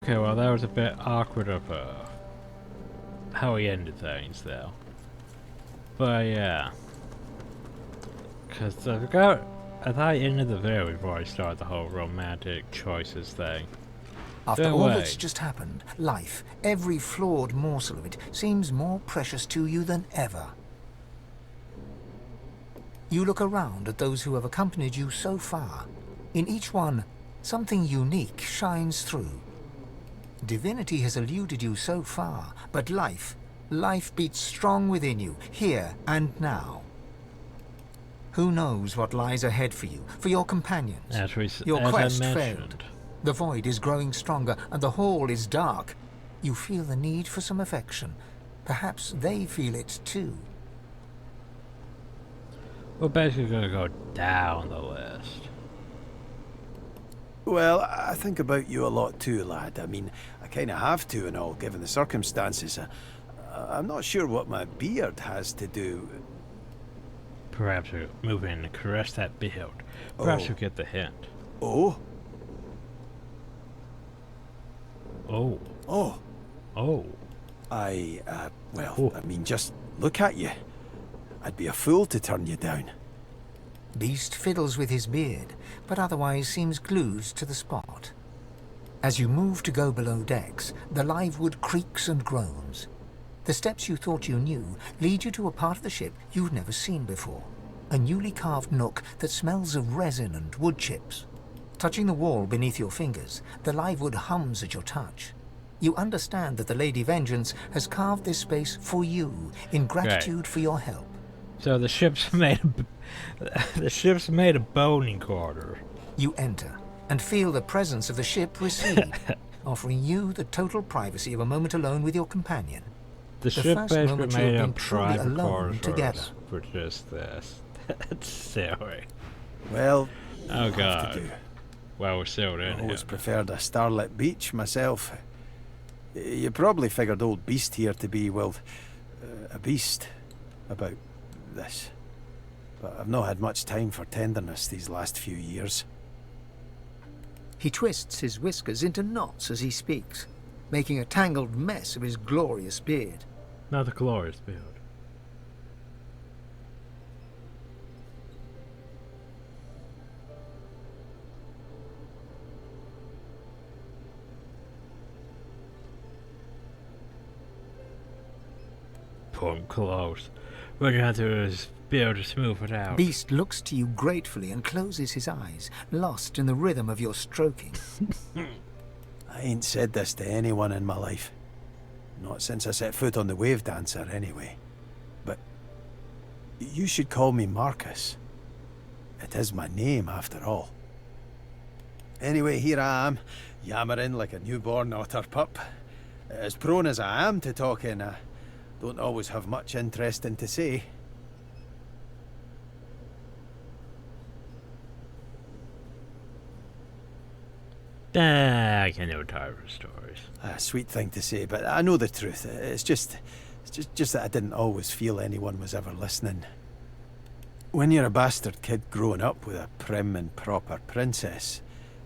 Okay, well that was a bit awkward of how he ended things though. But yeah. Cause I thought he ended the video before I started the whole romantic choices thing. After Don't all worry. that's just happened, life, every flawed morsel of it, seems more precious to you than ever. You look around at those who have accompanied you so far. In each one, something unique shines through. Divinity has eluded you so far, but life beats strong within you, here and now. Who knows what lies ahead for you, for your companions? Your quest failed. The void is growing stronger, and the hall is dark. You feel the need for some affection. Perhaps they feel it too. We're basically gonna go down the list. Well, I think about you a lot too, lad. I mean, I kind of have to and all, given the circumstances. I'm not sure what my beard has to do. Perhaps we move in and caress that beard. Perhaps we get the hint. Oh? Oh. Oh. Oh. I mean, just look at you. I'd be a fool to turn you down. Beast fiddles with his beard, but otherwise seems glued to the spot. As you move to go below decks, the live wood creaks and groans. The steps you thought you knew lead you to a part of the ship you've never seen before. A newly carved nook that smells of resin and wood chips. Touching the wall beneath your fingers, the live wood hums at your touch. You understand that the Lady Vengeance has carved this space for you in gratitude for your help. So the ship's made a boning quarter. You enter and feel the presence of the ship recede, offering you the total privacy of a moment alone with your companion. The ship first basically moment made you've a been truly private alone quarters together. for just this. That's silly. Well, Oh have god. to do. Well, we're sealed in I always here. preferred a starlit beach myself. You probably figured old Beast here to be, well, a beast about this. But I've not had much time for tenderness these last few years. He twists his whiskers into knots as he speaks, making a tangled mess of his glorious beard. Not the glorious build. Pull him close. What you have to do is be able to smooth it out. Beast looks to you gratefully and closes his eyes, lost in the rhythm of your stroking. I ain't said this to anyone in my life. Not since I set foot on the Wave Dancer, anyway. But you should call me Marcus. It is my name, after all. Anyway, here I am, yammering like a newborn otter pup. As prone as I am to talking, I don't always have much interesting to say. I can never tire of stories. A sweet thing to say, but I know the truth. It's just that I didn't always feel anyone was ever listening. When you're a bastard kid growing up with a prim and proper princess,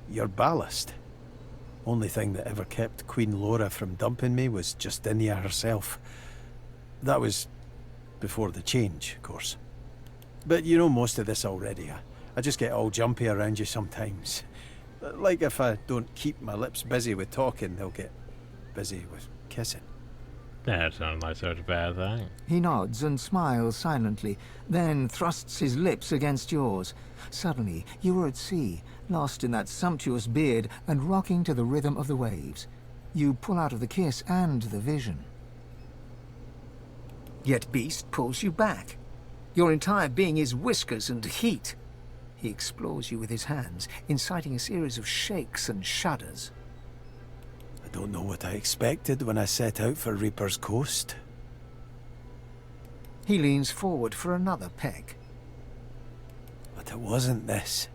you're ballast. Only thing that ever kept Queen Lotta from dumping me was Justinia herself. That was before the change, of course. But you know most of this already. I just get all jumpy around you sometimes. Like if I don't keep my lips busy with talking, they'll get busy with kissing. That sounds like such a bad thing. He nods and smiles silently, then thrusts his lips against yours. Suddenly, you are at sea, lost in that sumptuous beard and rocking to the rhythm of the waves. You pull out of the kiss and the vision. Yet Beast pulls you back. Your entire being is whiskers and heat. He explores you with his hands, inciting a series of shakes and shudders. I don't know what I expected when I set out for Reaper's Coast. He leans forward for another peck. But it wasn't this.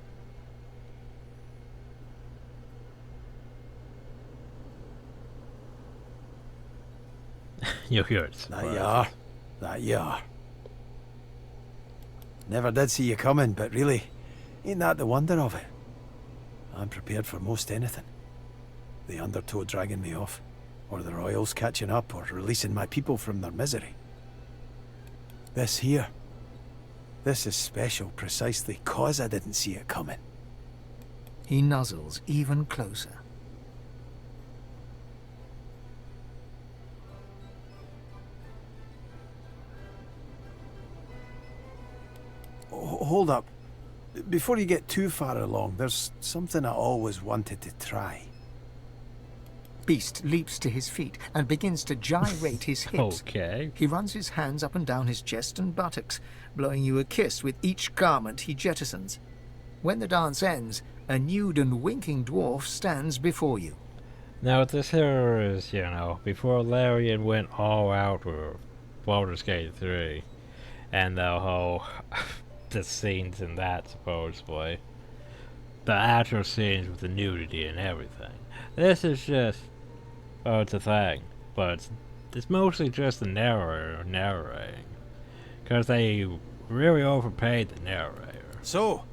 You hear it. That you are. That you are. Never did see you coming, but really, ain't that the wonder of it? I'm prepared for most anything. The undertow dragging me off, or the royals catching up, or releasing my people from their misery. This here, this is special precisely 'cause I didn't see it coming. He nuzzles even closer. Hold up. Before you get too far along, there's something I always wanted to try. Beast leaps to his feet and begins to gyrate his hips. Okay. He runs his hands up and down his chest and buttocks, blowing you a kiss with each garment he jettisons. When the dance ends, a nude and winking dwarf stands before you. Now this here is, you know, before Larian went all out with Baldur's Gate 3, and the whole the scenes in that, supposedly. The actual scenes with the nudity and everything. This is just, oh, it's a thing, but it's mostly just the narrator narrating. Because they really overpaid the narrator. So,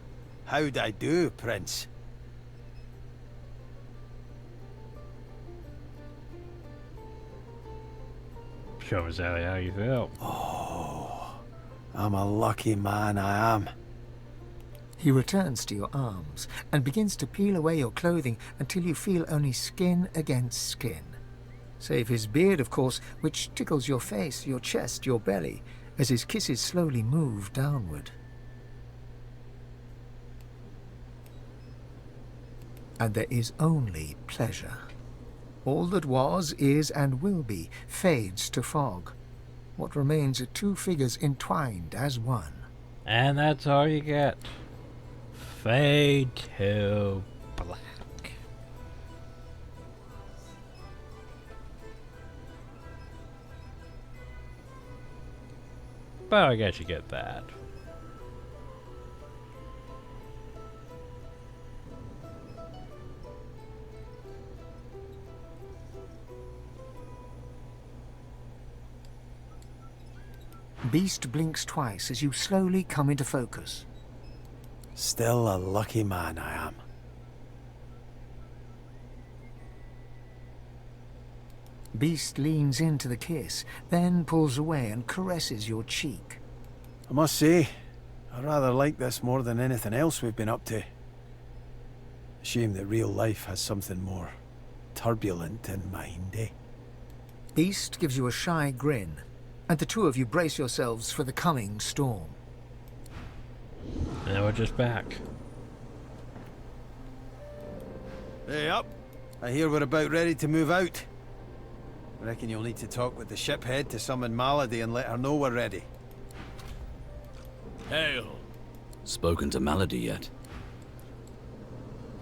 how'd I do, Prince? Show me exactly how you feel. Oh, I'm a lucky man, I am. He returns to your arms and begins to peel away your clothing until you feel only skin against skin. Save his beard, of course, which tickles your face, your chest, your belly, as his kisses slowly move downward. And there is only pleasure. All that was, is, and will be fades to fog. What remains are two figures entwined as one. And that's all you get. Fade to black. But I guess you get that. Beast blinks twice as you slowly come into focus. Still a lucky man, I am. Beast leans into the kiss, then pulls away and caresses your cheek. I must say, I rather like this more than anything else we've been up to. Shame that real life has something more turbulent in mind, eh? Beast gives you a shy grin, and the two of you brace yourselves for the coming storm. Now we're just back. Hey up! I hear we're about ready to move out. Reckon you'll need to talk with the ship head to summon Malady and let her know we're ready. Hail. Spoken to Malady yet?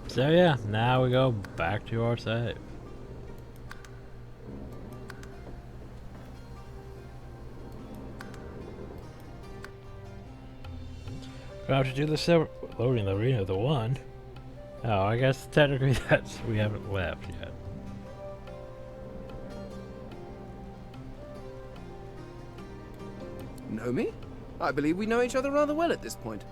So yeah, now we go back to our save. Gonna have to do the loading the arena of the one. Oh, I guess technically that's we haven't left yet. Know me? I believe we know each other rather well at this point.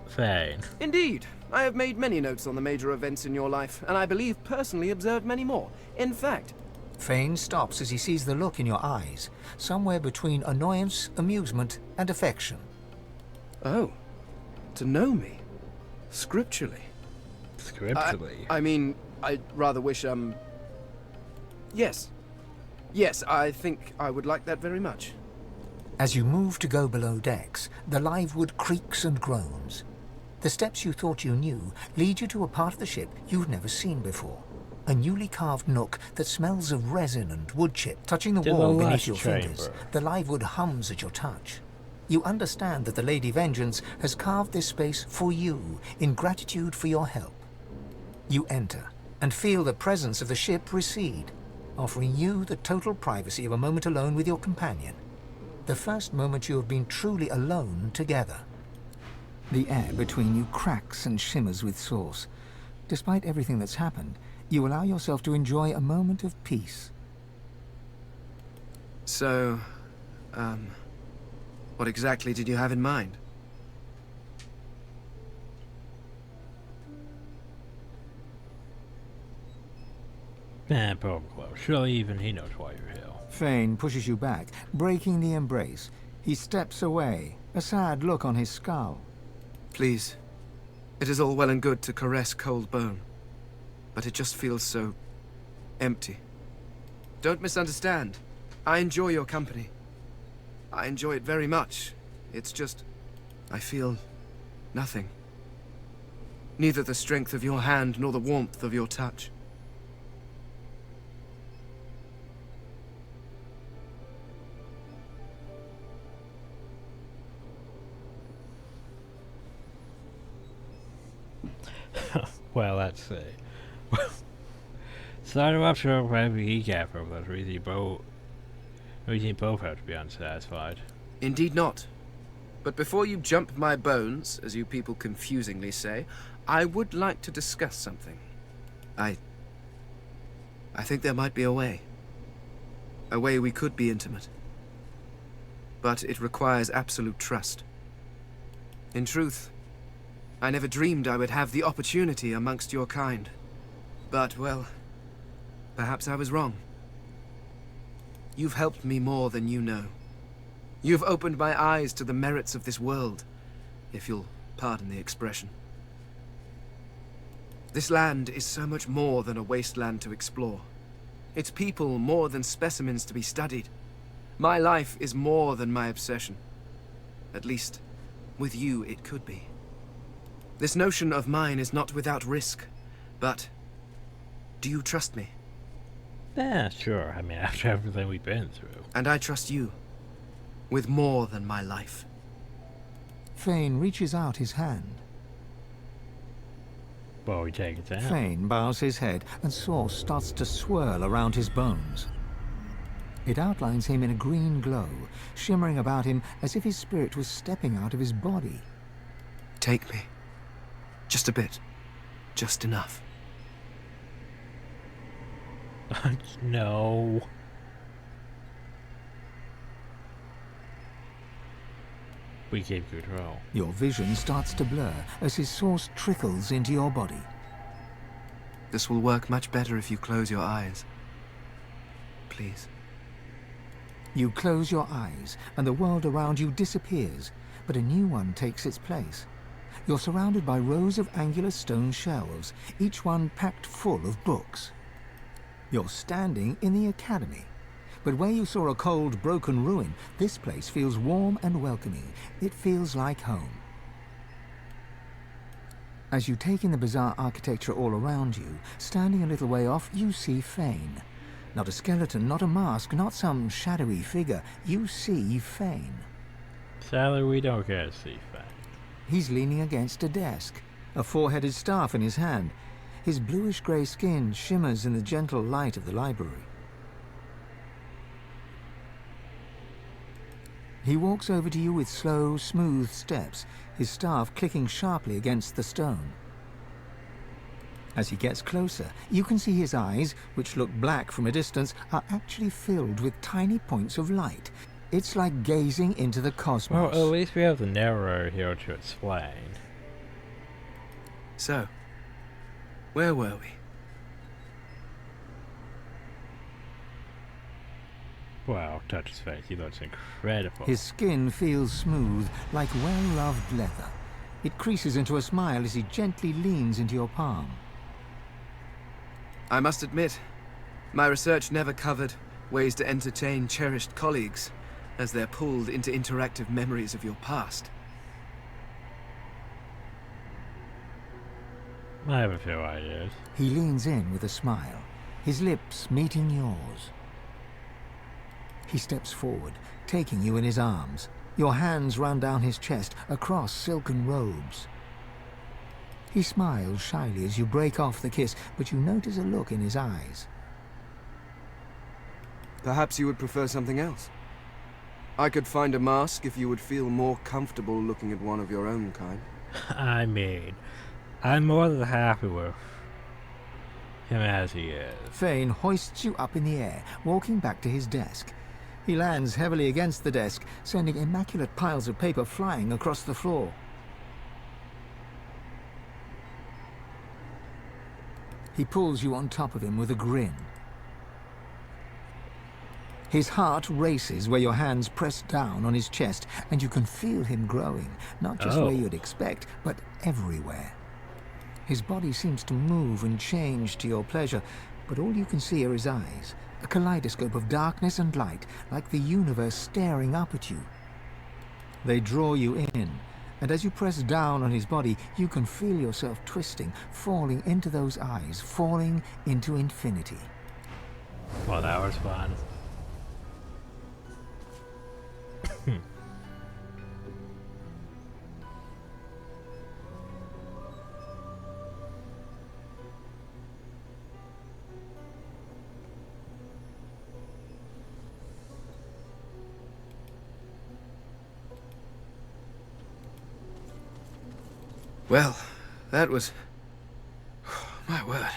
Fane. Indeed. I have made many notes on the major events in your life, and I believe personally observed many more. In fact... Fane stops as he sees the look in your eyes, somewhere between annoyance, amusement, and affection. Oh. To know me. Scripturally. Scripturally? I mean, I'd rather wish, Yes. Yes, I think I would like that very much. As you move to go below decks, the live wood creaks and groans. The steps you thought you knew lead you to a part of the ship you've never seen before. A newly carved nook that smells of resin and wood chip. Touching the wall beneath your fingers, the live wood hums at your touch. You understand that the Lady Vengeance has carved this space for you in gratitude for your help. You enter and feel the presence of the ship recede, offering you the total privacy of a moment alone with your companion. The first moment you have been truly alone together. The air between you cracks and shimmers with sauce. Despite everything that's happened, you allow yourself to enjoy a moment of peace. So, what exactly did you have in mind? Poor Glow. Surely even he knows why you're here. Fane pushes you back, breaking the embrace. He steps away, a sad look on his skull. Please. It is all well and good to caress cold bone, but it just feels so empty. Don't misunderstand. I enjoy your company. I enjoy it very much. It's just, I feel nothing. Neither the strength of your hand nor the warmth of your touch. Well, let's see. So I'm not sure whether he got from those reasons both have to be unsatisfied. Indeed not. But before you jump my bones, as you people confusingly say, I would like to discuss something. I think there might be a way. A way we could be intimate. But it requires absolute trust. In truth, I never dreamed I would have the opportunity amongst your kind. But, well, perhaps I was wrong. You've helped me more than you know. You've opened my eyes to the merits of this world, if you'll pardon the expression. This land is so much more than a wasteland to explore. Its people more than specimens to be studied. My life is more than my obsession. At least, with you it could be. This notion of mine is not without risk, but do you trust me? Yeah, sure. I mean, after everything we've been through. And I trust you, with more than my life. Fane reaches out his hand. Well, we take it down. Fane bows his head, and sauce starts to swirl around his bones. It outlines him in a green glow, shimmering about him as if his spirit was stepping out of his body. Take me. Just a bit. Just enough. No. We keep control. Your vision starts to blur as his source trickles into your body. This will work much better if you close your eyes. Please. You close your eyes, and the world around you disappears, but a new one takes its place. You're surrounded by rows of angular stone shelves, each one packed full of books. You're standing in the academy, but where you saw a cold, broken ruin, this place feels warm and welcoming. It feels like home. As you take in the bizarre architecture all around you, standing a little way off, you see Fane. Not a skeleton, not a mask, not some shadowy figure. You see Fane. Sadly, we don't get to see Fane. He's leaning against a desk, a four-headed staff in his hand. His bluish-grey skin shimmers in the gentle light of the library. He walks over to you with slow, smooth steps, his staff clicking sharply against the stone. As he gets closer, you can see his eyes, which look black from a distance, are actually filled with tiny points of light. It's like gazing into the cosmos. Well, at least we have the narrator here to explain. So, where were we? Wow, touch his face. He looks incredible. His skin feels smooth, like well-loved leather. It creases into a smile as he gently leans into your palm. I must admit, my research never covered ways to entertain cherished colleagues as they're pulled into interactive memories of your past. I have a few ideas. He leans in with a smile, his lips meeting yours. He steps forward, taking you in his arms. Your hands run down his chest, across silken robes. He smiles shyly as you break off the kiss, but you notice a look in his eyes. Perhaps you would prefer something else? I could find a mask if you would feel more comfortable looking at one of your own kind. I mean, I'm more than happy with him as he is. Fane hoists you up in the air, walking back to his desk. He lands heavily against the desk, sending immaculate piles of paper flying across the floor. He pulls you on top of him with a grin. His heart races where your hands press down on his chest, and you can feel him growing, not just where you'd expect, but everywhere. His body seems to move and change to your pleasure, but all you can see are his eyes, a kaleidoscope of darkness and light, like the universe staring up at you. They draw you in, and as you press down on his body, you can feel yourself twisting, falling into those eyes, falling into infinity. Well, that was fun. Well, that was... my word.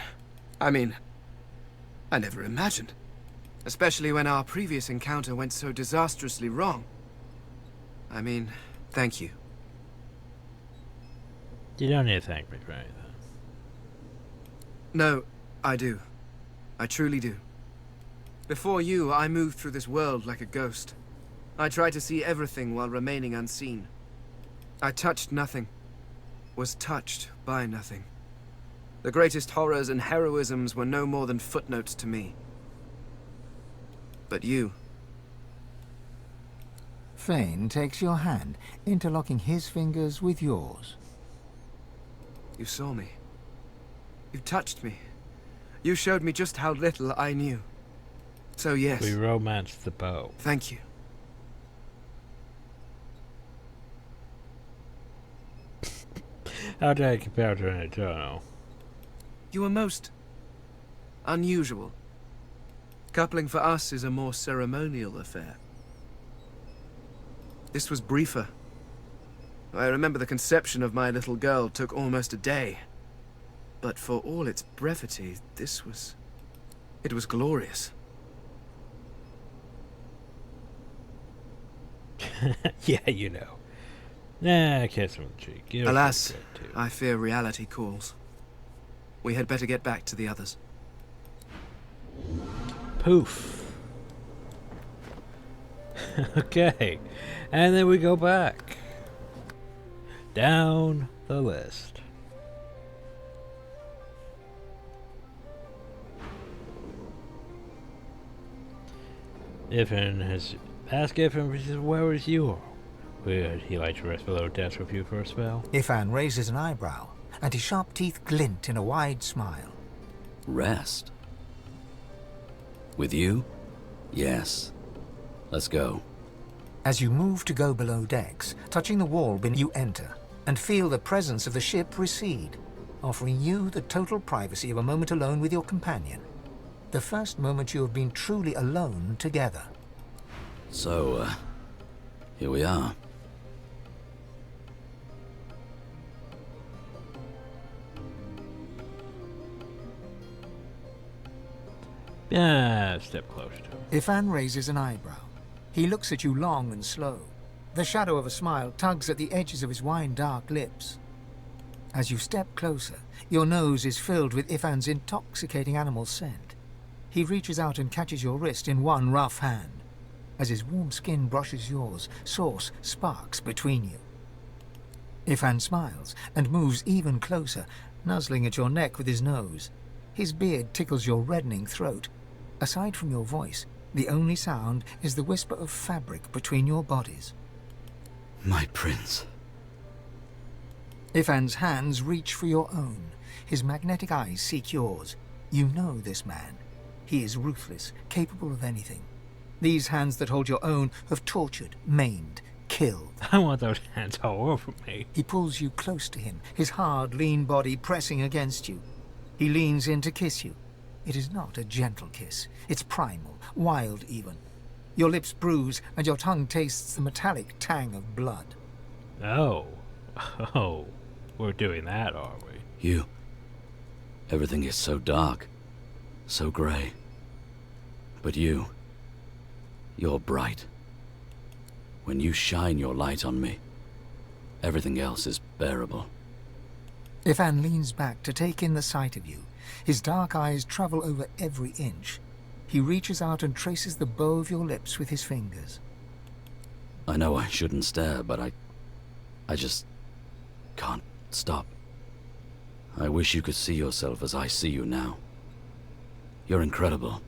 I mean, I never imagined. Especially when our previous encounter went so disastrously wrong. I mean, thank you. You don't need to thank me for anything. No, I do. I truly do. Before you, I moved through this world like a ghost. I tried to see everything while remaining unseen. I touched nothing. Was touched by nothing. The greatest horrors and heroisms were no more than footnotes to me. But you... Fane takes your hand, interlocking his fingers with yours. You saw me. You touched me. You showed me just how little I knew. So yes. We romanced the bow. Thank you. How did I compare to an Eternal? You were most... unusual. Coupling for us is a more ceremonial affair. This was briefer. I remember the conception of my little girl took almost a day. But for all its brevity, this was... it was glorious. Yeah, you know. Nah, kiss him on the cheek. You're Alas, good too. I fear reality calls. We had better get back to the others. Poof. Okay. And then we go back. Down the list. Ask Ifan where was you? Would he like to rest below decks with you for a spell? Ifan raises an eyebrow, and his sharp teeth glint in a wide smile. Rest? With you? Yes. Let's go. As you move to go below decks, touching the wall beneath, you enter, and feel the presence of the ship recede, offering you the total privacy of a moment alone with your companion. The first moment you have been truly alone together. So, here we are. Yeah, step closer to him. Ifan raises an eyebrow. He looks at you long and slow. The shadow of a smile tugs at the edges of his wine-dark lips. As you step closer, your nose is filled with Ifan's intoxicating animal scent. He reaches out and catches your wrist in one rough hand. As his warm skin brushes yours, sauce sparks between you. Ifan smiles and moves even closer, nuzzling at your neck with his nose. His beard tickles your reddening throat. Aside from your voice, the only sound is the whisper of fabric between your bodies. My prince. Ifan's hands reach for your own. His magnetic eyes seek yours. You know this man. He is ruthless, capable of anything. These hands that hold your own have tortured, maimed, killed. I want those hands all over me. He pulls you close to him, his hard, lean body pressing against you. He leans in to kiss you. It is not a gentle kiss. It's primal, wild even. Your lips bruise and your tongue tastes the metallic tang of blood. Oh. Oh. We're doing that, are we? You. Everything is so dark. So grey. But you're bright. When you shine your light on me, everything else is bearable. Ifan leans back to take in the sight of you. His dark eyes travel over every inch. He reaches out and traces the bow of your lips with his fingers. I know I shouldn't stare, but I just can't stop. I wish you could see yourself as I see you now. You're incredible.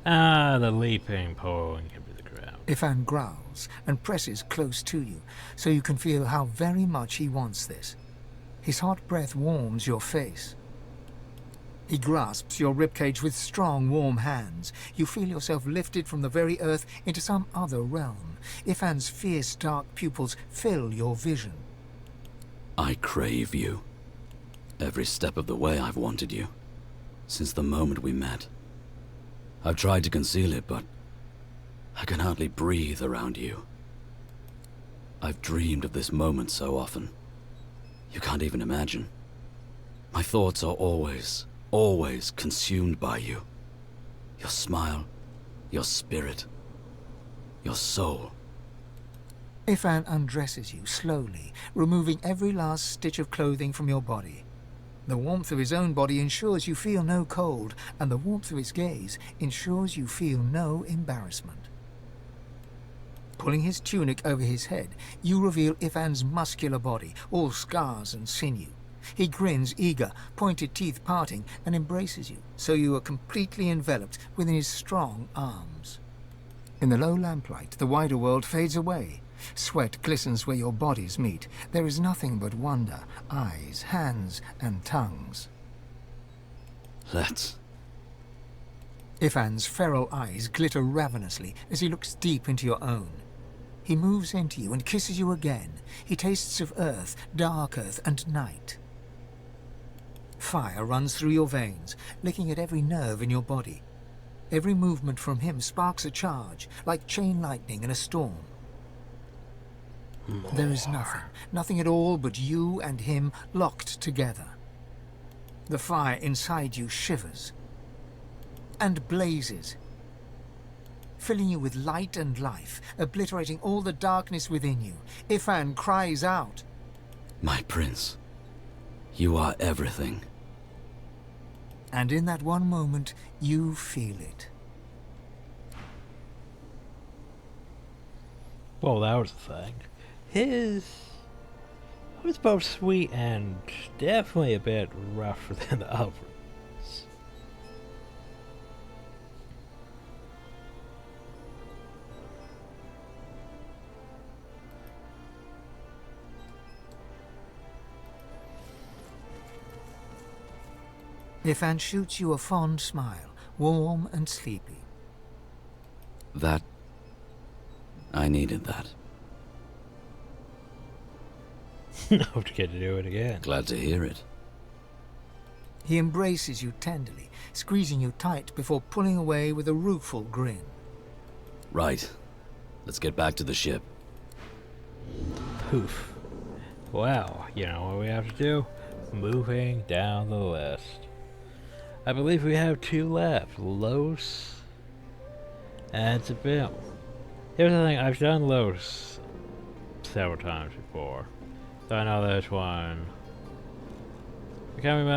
Ah, the leaping, pouring into the ground. Ifan growls and presses close to you, so you can feel how very much he wants this. His hot breath warms your face. He grasps your ribcage with strong, warm hands. You feel yourself lifted from the very earth into some other realm. Ifan's fierce, dark pupils fill your vision. I crave you. Every step of the way I've wanted you. Since the moment we met. I've tried to conceal it, but I can hardly breathe around you. I've dreamed of this moment so often. You can't even imagine. My thoughts are always consumed by you. Your smile, your spirit, your soul. Ifan undresses you slowly, removing every last stitch of clothing from your body. The warmth of his own body ensures you feel no cold, and the warmth of his gaze ensures you feel no embarrassment. Pulling his tunic over his head, you reveal Ifan's muscular body, all scars and sinew. He grins, eager, pointed teeth parting, and embraces you, so you are completely enveloped within his strong arms. In the low lamplight, the wider world fades away. Sweat glistens where your bodies meet. There is nothing but wonder, eyes, hands, and tongues. Let's. Ifan's feral eyes glitter ravenously as he looks deep into your own. He moves into you and kisses you again. He tastes of earth, dark earth, and night. Fire runs through your veins, licking at every nerve in your body. Every movement from him sparks a charge, like chain lightning in a storm. There is nothing at all but you and him locked together. The fire inside you shivers and blazes, filling you with light and life, obliterating all the darkness within you. Ifan cries out, My prince, you are everything. And in that one moment, you feel it. Well, that was the thing. His was both sweet and definitely a bit rougher than the others. Ifan shoots you a fond smile, warm and sleepy. That. I needed that. Now to get to do it again. Glad to hear it. He embraces you tenderly, squeezing you tight before pulling away with a rueful grin. Right. Let's get back to the ship. Poof. Well, you know what we have to do? Moving down the list. I believe we have 2 left. Los and Zabil. Here's the thing, I've done Los several times before. So I know this one. I can't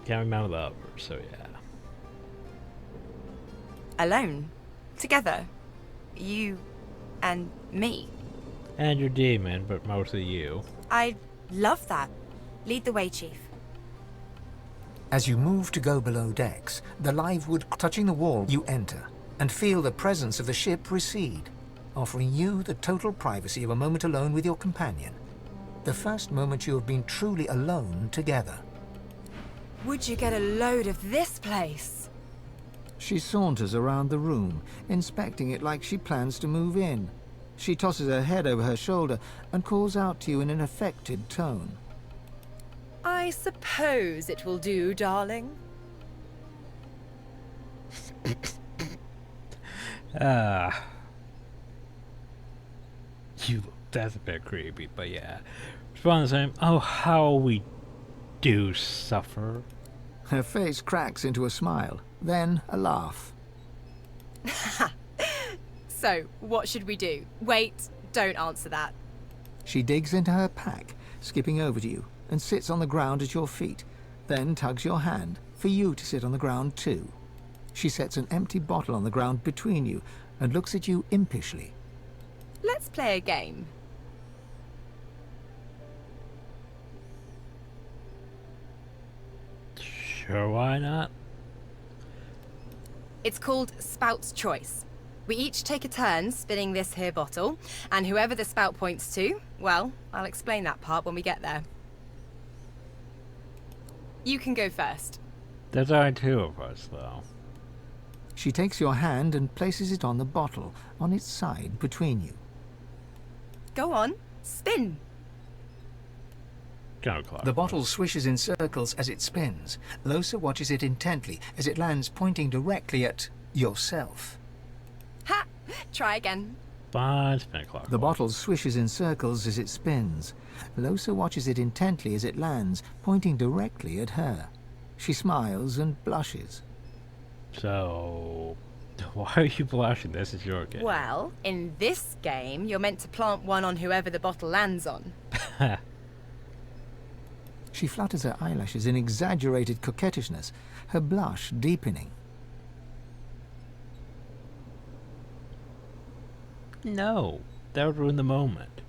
remember the others, so yeah. Alone? Together? You and me? And your demon, but mostly you. I love that. Lead the way, Chief. As you move to go below decks, the live wood touching the wall, you enter and feel the presence of the ship recede, offering you the total privacy of a moment alone with your companion. The first moment you have been truly alone together. Would you get a load of this place? She saunters around the room, inspecting it like she plans to move in. She tosses her head over her shoulder and calls out to you in an affected tone. I suppose it will do, darling. That's a bit creepy, but yeah. It's one of the same. Oh, how we do suffer. Her face cracks into a smile, then a laugh. So, what should we do? Wait, don't answer that. She digs into her pack, skipping over to you, and sits on the ground at your feet, then tugs your hand for you to sit on the ground too. She sets an empty bottle on the ground between you and looks at you impishly. Let's play a game. Sure, why not? It's called Spout's Choice. We each take a turn spinning this here bottle, and whoever the spout points to, well, I'll explain that part when we get there. You can go first. There's only two of us, though. She takes your hand and places it on the bottle, on its side between you. Go on, spin. Go, Clark. The bottle swishes in circles as it spins. Losa watches it intently as it lands pointing directly at yourself. Ha! Try again. Fine, spin clock. The bottle swishes in circles as it spins. Losa watches it intently as it lands, pointing directly at her. She smiles and blushes. So, why are you blushing? This is your game. Well, in this game, you're meant to plant one on whoever the bottle lands on. She flutters her eyelashes in exaggerated coquettishness, her blush deepening. No, that would ruin the moment.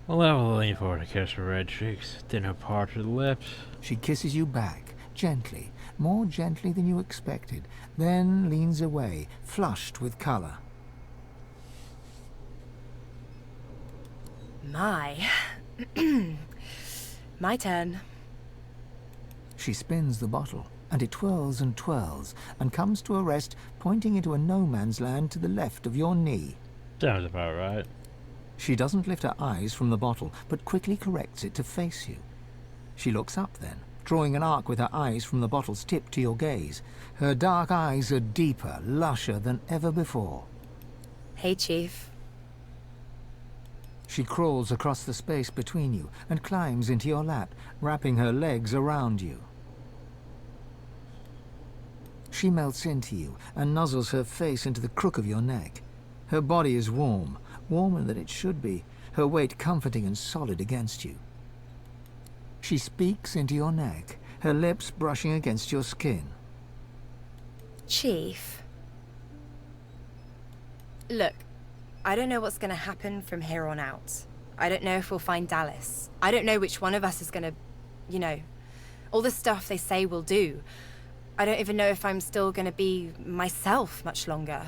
Well, I will lean forward to kiss her red cheeks, then her parted lips. She kisses you back, gently, more gently than you expected, then leans away, flushed with colour. My turn. She spins the bottle, and it twirls and twirls, and comes to a rest, pointing into a no-man's land to the left of your knee. Sounds about right. She doesn't lift her eyes from the bottle, but quickly corrects it to face you. She looks up then, drawing an arc with her eyes from the bottle's tip to your gaze. Her dark eyes are deeper, lusher than ever before. Hey, Chief. She crawls across the space between you and climbs into your lap, wrapping her legs around you. She melts into you and nuzzles her face into the crook of your neck. Her body is warm, warmer than it should be, her weight comforting and solid against you. She speaks into your neck, her lips brushing against your skin. Chief. Look, I don't know what's going to happen from here on out. I don't know if we'll find Dallas. I don't know which one of us is going to, you know, all the stuff they say we'll do. I don't even know if I'm still going to be myself much longer.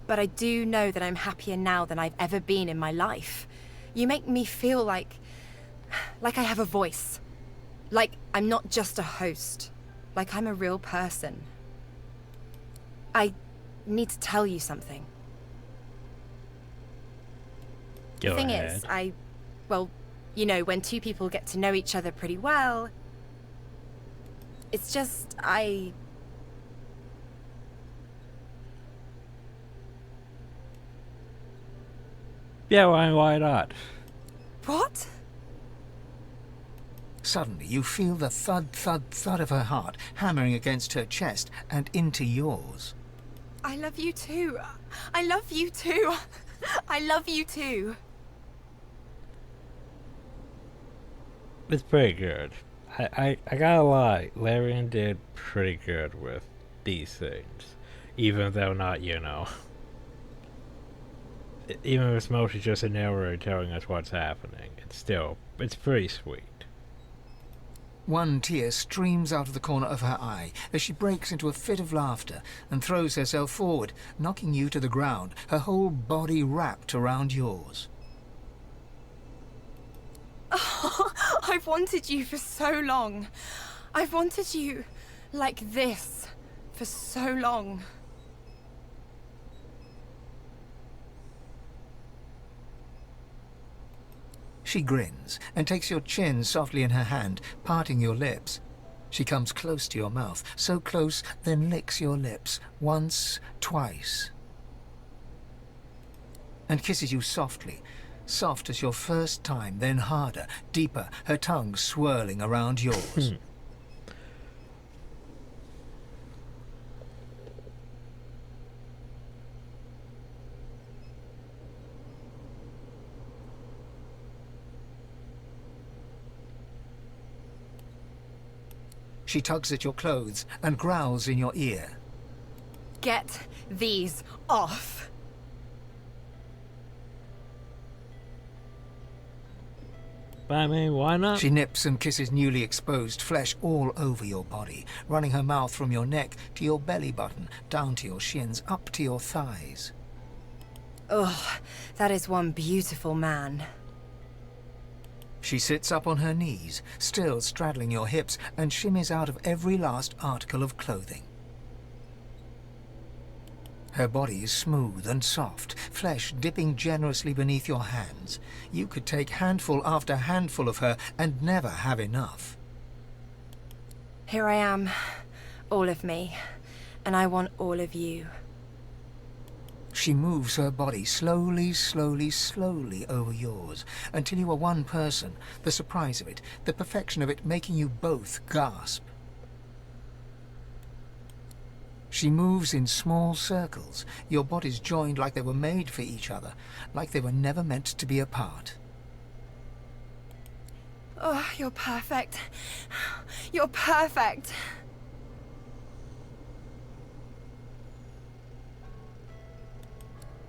But I do know that I'm happier now than I've ever been in my life. You make me feel like I have a voice. Like I'm not just a host. Like I'm a real person. I need to tell you something. Go The thing ahead. is, well, you know, when two people get to know each other pretty well, it's just, Yeah, why not? What? Suddenly you feel the thud, thud, thud of her heart hammering against her chest and into yours. I love you too. I love you too. I love you too. It's pretty good. I gotta lie, Larian did pretty good with these things. Even though not, you know. Even if it's mostly just a narrator telling us what's happening, it's pretty sweet. One tear streams out of the corner of her eye as she breaks into a fit of laughter and throws herself forward, knocking you to the ground, her whole body wrapped around yours. Oh, I've wanted you for so long. I've wanted you like this for so long. She grins and takes your chin softly in her hand, parting your lips. She comes close to your mouth, so close, then licks your lips, once, twice. And kisses you softly, soft as your first time, then harder, deeper, her tongue swirling around yours. She tugs at your clothes and growls in your ear. Get these off. I mean, why not? She nips and kisses newly exposed flesh all over your body, running her mouth from your neck to your belly button, down to your shins, up to your thighs. Ugh, that is one beautiful man. She sits up on her knees, still straddling your hips, and shimmies out of every last article of clothing. Her body is smooth and soft, flesh dipping generously beneath your hands. You could take handful after handful of her and never have enough. Here I am, all of me, and I want all of you. She moves her body slowly, slowly, slowly over yours, until you are one person, the surprise of it, the perfection of it making you both gasp. She moves in small circles, your bodies joined like they were made for each other, like they were never meant to be apart. Oh, you're perfect. You're perfect.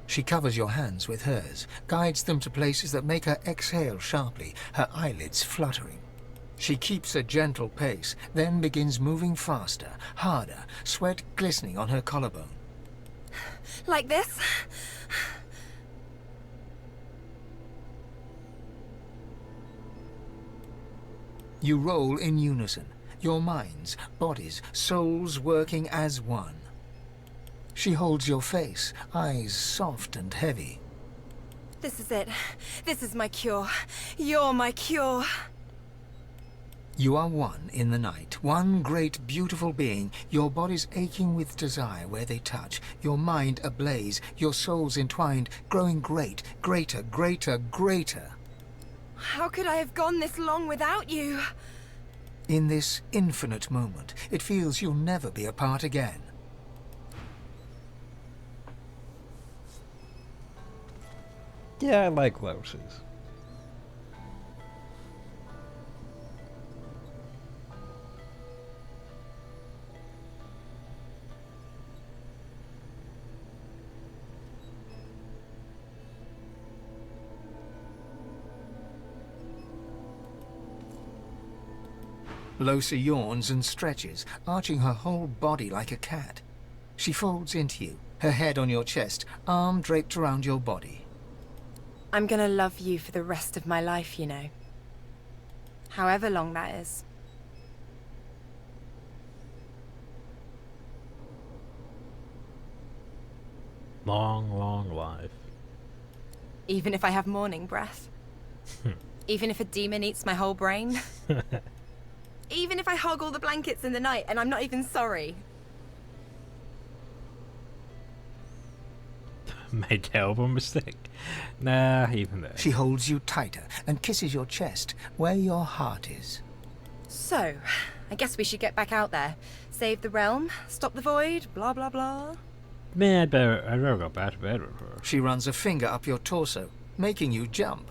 She covers your hands with hers, guides them to places that make her exhale sharply, her eyelids fluttering. She keeps a gentle pace, then begins moving faster, harder, sweat glistening on her collarbone. Like this? You roll in unison, your minds, bodies, souls working as one. She holds your face, eyes soft and heavy. This is it. This is my cure. You're my cure. You are one in the night, one great beautiful being, your bodies aching with desire where they touch, your mind ablaze, your souls entwined, growing great, greater, greater, greater. How could I have gone this long without you? In this infinite moment, it feels you'll never be apart again. Yeah, I like louses. Lotta yawns and stretches, arching her whole body like a cat. She folds into you, her head on your chest, arm draped around your body. I'm gonna love you for the rest of my life, you know. However long that is. Long, long life. Even if I have morning breath. Even if a demon eats my whole brain. Even if I hog all the blankets in the night and I'm not even sorry. Made terrible mistake. Nah, even there. She holds you tighter and kisses your chest, where your heart is. So, I guess we should get back out there. Save the realm, stop the void, blah blah blah. Man, I'd better go back to bed with her. She runs a finger up your torso, making you jump.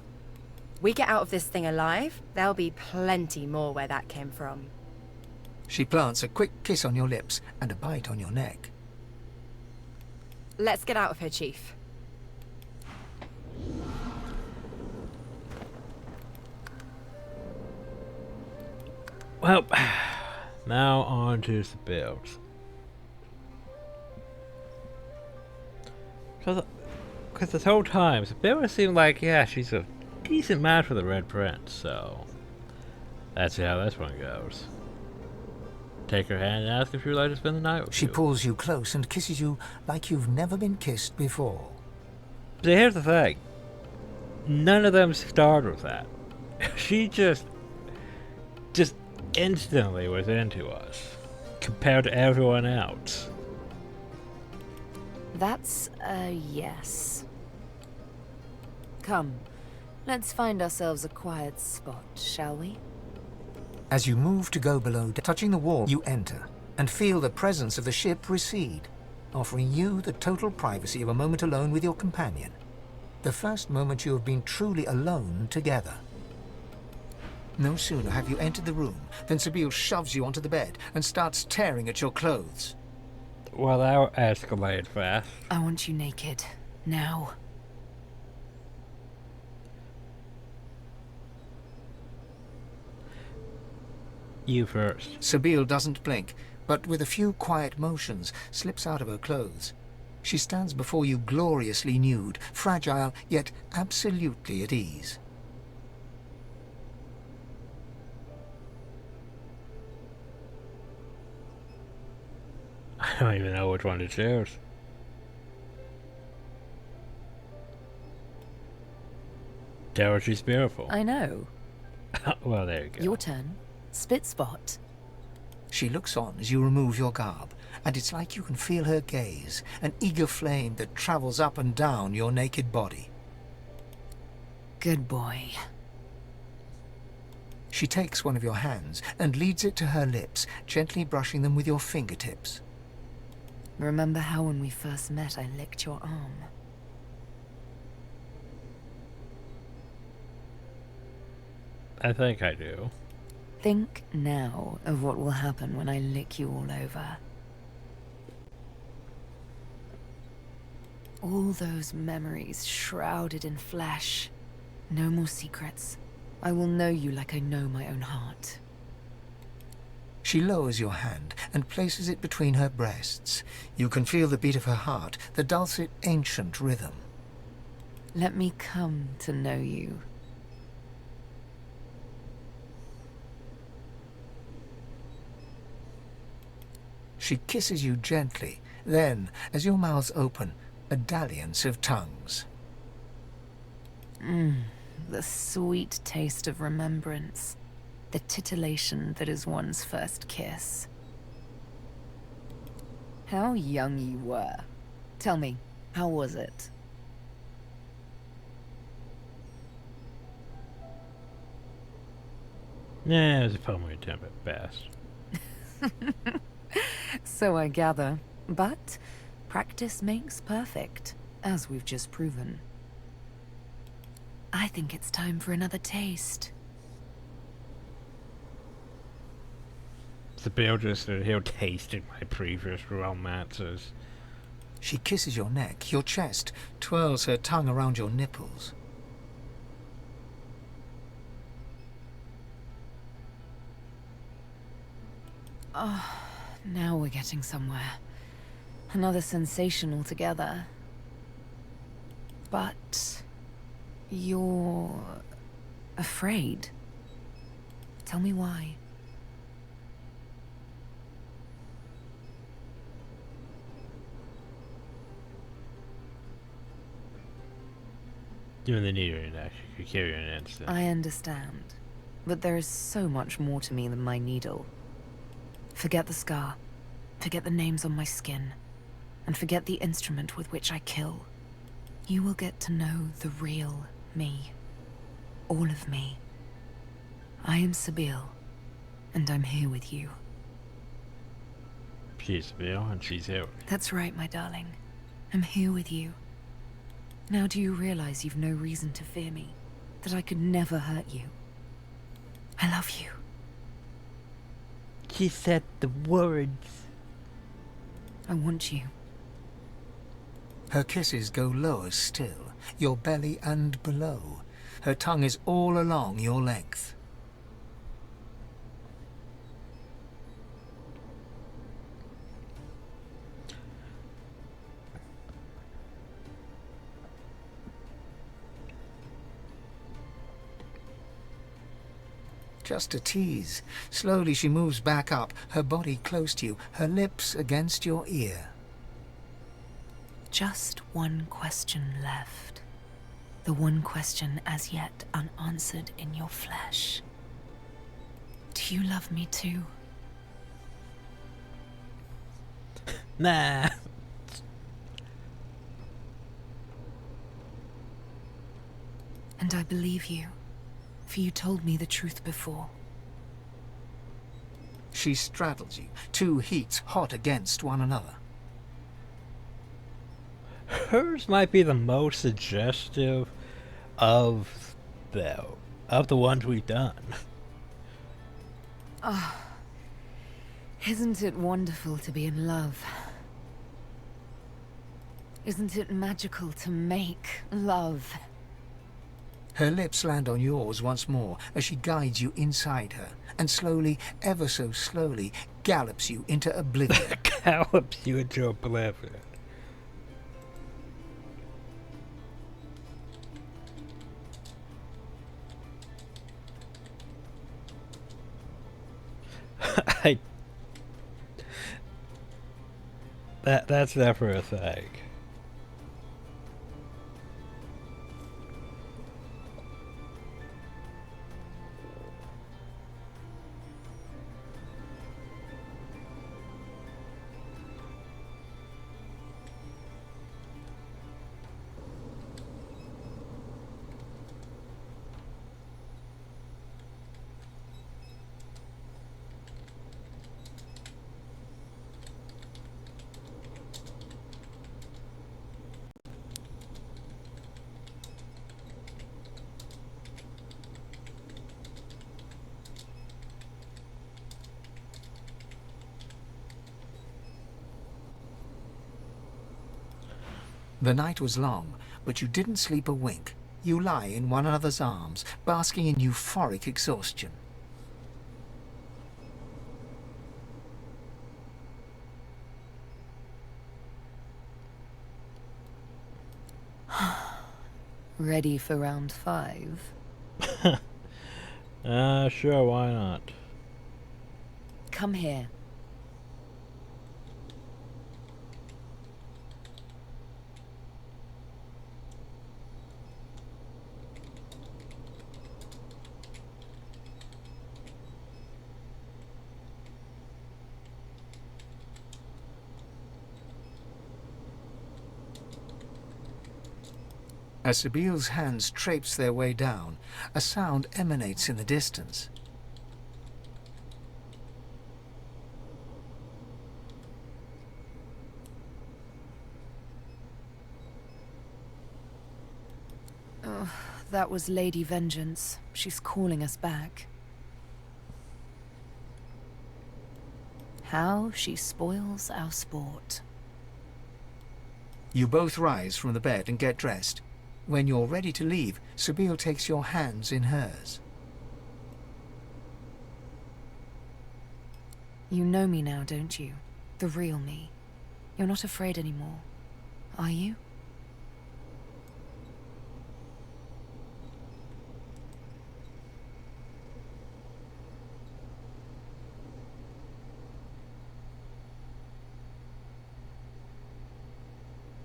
We get out of this thing alive, there'll be plenty more where that came from. She plants a quick kiss on your lips and a bite on your neck. Let's get out of here, Chief. Well, now on to the builds. Because this whole time, Sabella seemed like, yeah, she's a decent match for the Red Prince, so let's see how this one goes. Take her hand and ask if she would like to spend the night with She you. pulls you close and kisses you like you've never been kissed before. See, here's the thing. None of them started with that. She just instantly was into us, compared to everyone else. That's a yes. Come, let's find ourselves a quiet spot, shall we? As you move to go below, touching the wall, you enter and feel the presence of the ship recede, offering you the total privacy of a moment alone with your companion. The first moment you have been truly alone together. No sooner have you entered the room than Sabine shoves you onto the bed and starts tearing at your clothes. Well, that escalated fast. I want you naked. Now. You first. Sabine doesn't blink, but with a few quiet motions slips out of her clothes. She stands before you gloriously nude, fragile yet absolutely at ease. I don't even know which one to choose. She's beautiful. I know. Well, there you go. Your turn. Spit spot. She looks on as you remove your garb, and it's like you can feel her gaze, an eager flame that travels up and down your naked body. Good boy. She takes one of your hands and leads it to her lips, gently brushing them with your fingertips. Remember how when we first met I licked your arm? I think I do. Think now of what will happen when I lick you all over. All those memories shrouded in flesh. No more secrets. I will know you like I know my own heart. She lowers your hand and places it between her breasts. You can feel the beat of her heart, the dulcet, ancient rhythm. Let me come to know you. She kisses you gently. Then, as your mouths open, a dalliance of tongues. The sweet taste of remembrance. The titillation that is one's first kiss. How young you were. Tell me, how was it? Yeah, it was a pulmonary attempt at best. So I gather. But practice makes perfect, as we've just proven. I think it's time for another taste. The Baldur stood here tasting my previous romances. She kisses your neck, your chest, twirls her tongue around your nipples. Now we're getting somewhere. Another sensation altogether. But you're afraid. Tell me why. Given the need of an action, you could carry an instant. I understand. But there is so much more to me than my needle. Forget the scar. Forget the names on my skin. And forget the instrument with which I kill. You will get to know the real me. All of me. I am Sabine, and I'm here with you. She's Sabine, and she's here. That's right, my darling. I'm here with you. Now do you realize you've no reason to fear me? That I could never hurt you? I love you. She said the words. I want you. Her kisses go lower still, your belly and below. Her tongue is all along your length. Just a tease. Slowly she moves back up, her body close to you, her lips against your ear. Just one question left. The one question as yet unanswered in your flesh. Do you love me too? Nah. And I believe you, for you told me the truth before. She straddles you, two heats hot against one another. Hers might be the most suggestive of the ones we've done. Isn't it wonderful to be in love? Isn't it magical to make love? Her lips land on yours once more as she guides you inside her, and slowly, ever so slowly, gallops you into oblivion. Gallops you into oblivion. That's never a thing. The night was long, but you didn't sleep a wink. You lie in one another's arms, basking in euphoric exhaustion. Ready for round 5? Sure, why not? Come here. As Sabile's hands traipse their way down, a sound emanates in the distance. Oh, that was Lady Vengeance. She's calling us back. How she spoils our sport. You both rise from the bed and get dressed. When you're ready to leave, Sabile takes your hands in hers. You know me now, don't you? The real me. You're not afraid anymore, are you?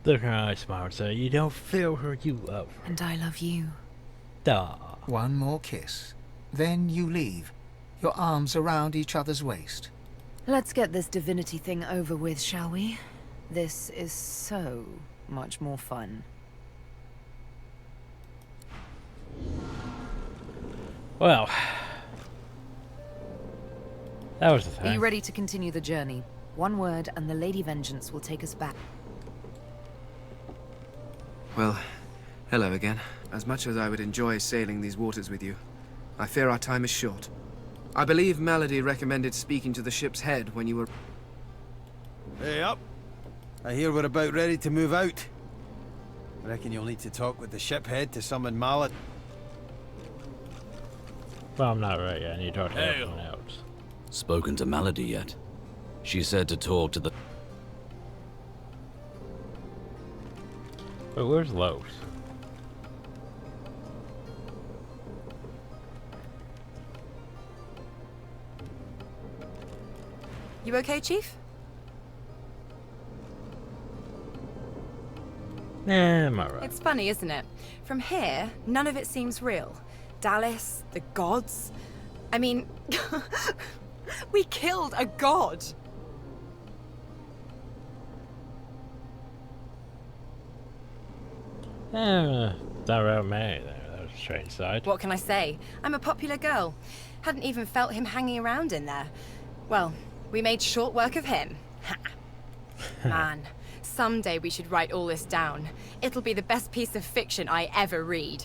Look at her eyes, smile, so you don't feel her, you love her. And I love you. Duh. One more kiss. Then you leave, your arms around each other's waist. Let's get this divinity thing over with, shall we? This is so much more fun. Well, that was the thing. Are you ready to continue the journey? One word and the Lady Vengeance will take us back. Well, hello again. As much as I would enjoy sailing these waters with you, I fear our time is short. I believe Melody recommended speaking to the ship's head when you were... Hey, up. I hear we're about ready to move out. I reckon you'll need to talk with the ship head to summon Mallet. Well, I'm not ready. I need to talk to everyone else. Spoken to Melody yet? She said to talk to the... But where's Los? You okay, Chief? I'm alright. It's funny, isn't it? From here, none of it seems real. Dallas, the gods. I mean, we killed a god. That wrote me there. That was a strange side. What can I say? I'm a popular girl. Hadn't even felt him hanging around in there. Well, we made short work of him. Man, someday we should write all this down. It'll be the best piece of fiction I ever read.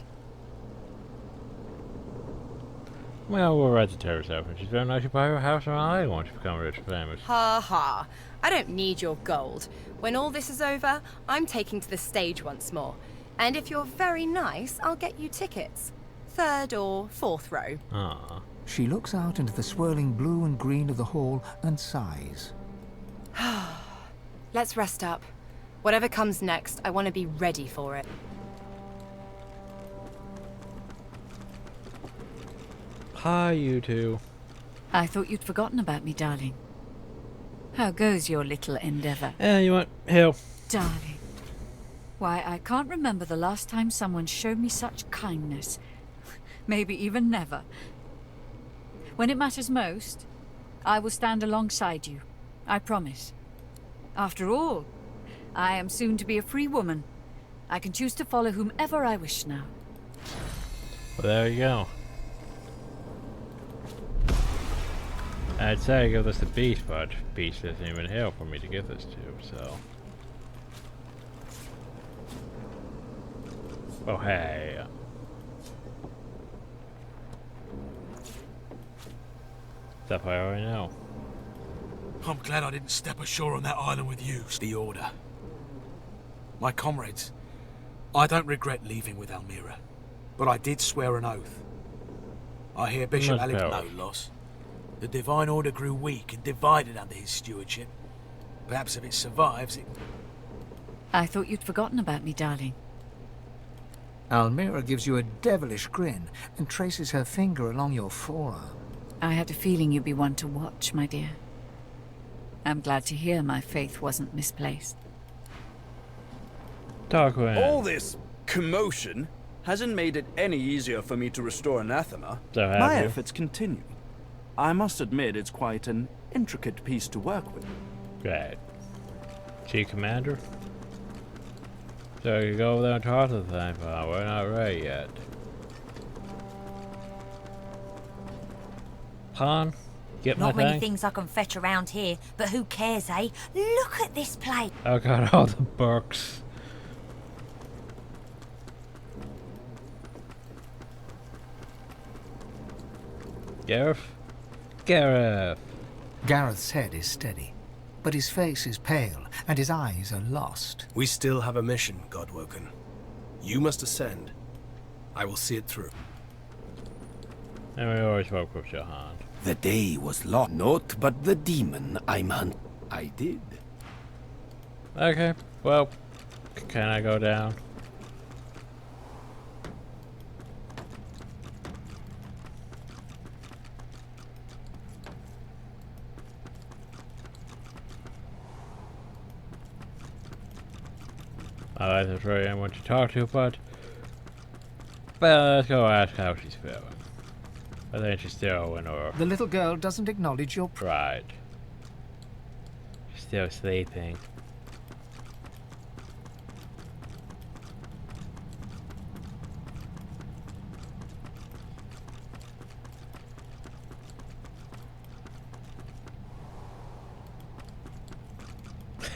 Well, we'll write to tell herself, and she's very nice to buy her house on an island once you become rich and famous. Ha ha. I don't need your gold. When all this is over, I'm taking to the stage once more. And if you're very nice, I'll get you tickets. 3rd or 4th row. Ah. She looks out into the swirling blue and green of the hall and sighs. Let's rest up. Whatever comes next, I want to be ready for it. Hi, you two. I thought you'd forgotten about me, darling. How goes your little endeavor? You want help? Darling. Why, I can't remember the last time someone showed me such kindness. Maybe even never. When it matters most, I will stand alongside you. I promise. After all, I am soon to be a free woman. I can choose to follow whomever I wish now. Well, there you go. I'd say give this to Beast, but Beast isn't even here for me to give this to, so... Oh, hey. Stuff I already know. I'm glad I didn't step ashore on that island with you, the Order. My comrades, I don't regret leaving with Almira, but I did swear an oath. I hear Bishop Much Alec power. no loss. The Divine Order grew weak and divided under his stewardship. Perhaps if it survives, it... I thought you'd forgotten about me, darling. Almira gives you a devilish grin and traces her finger along your forearm. I had a feeling you'd be one to watch, my dear. I'm glad to hear my faith wasn't misplaced. Darkwing. All this commotion hasn't made it any easier for me to restore anathema. So have My you. efforts continue. I must admit it's quite an intricate piece to work with. Great. Chief Commander? So you go over there and talk to the thing, but we're not ready yet. Han? Get my Not many thing? things I can fetch around here, but who cares, eh? Look at this place. I got all the books. Gareth? Gareth! Gareth's head is steady, but his face is pale and his eyes are lost. We still have a mission, Godwoken. You must ascend. I will see it through. And we always spoke with Johan. The day was long. Naught but the demon I'm hunt. I did. Okay, well, can I go down? I like to I want to talk to, but well, let's go ask how she's feeling. I think she's still in her The little girl doesn't acknowledge your pride. She's still sleeping.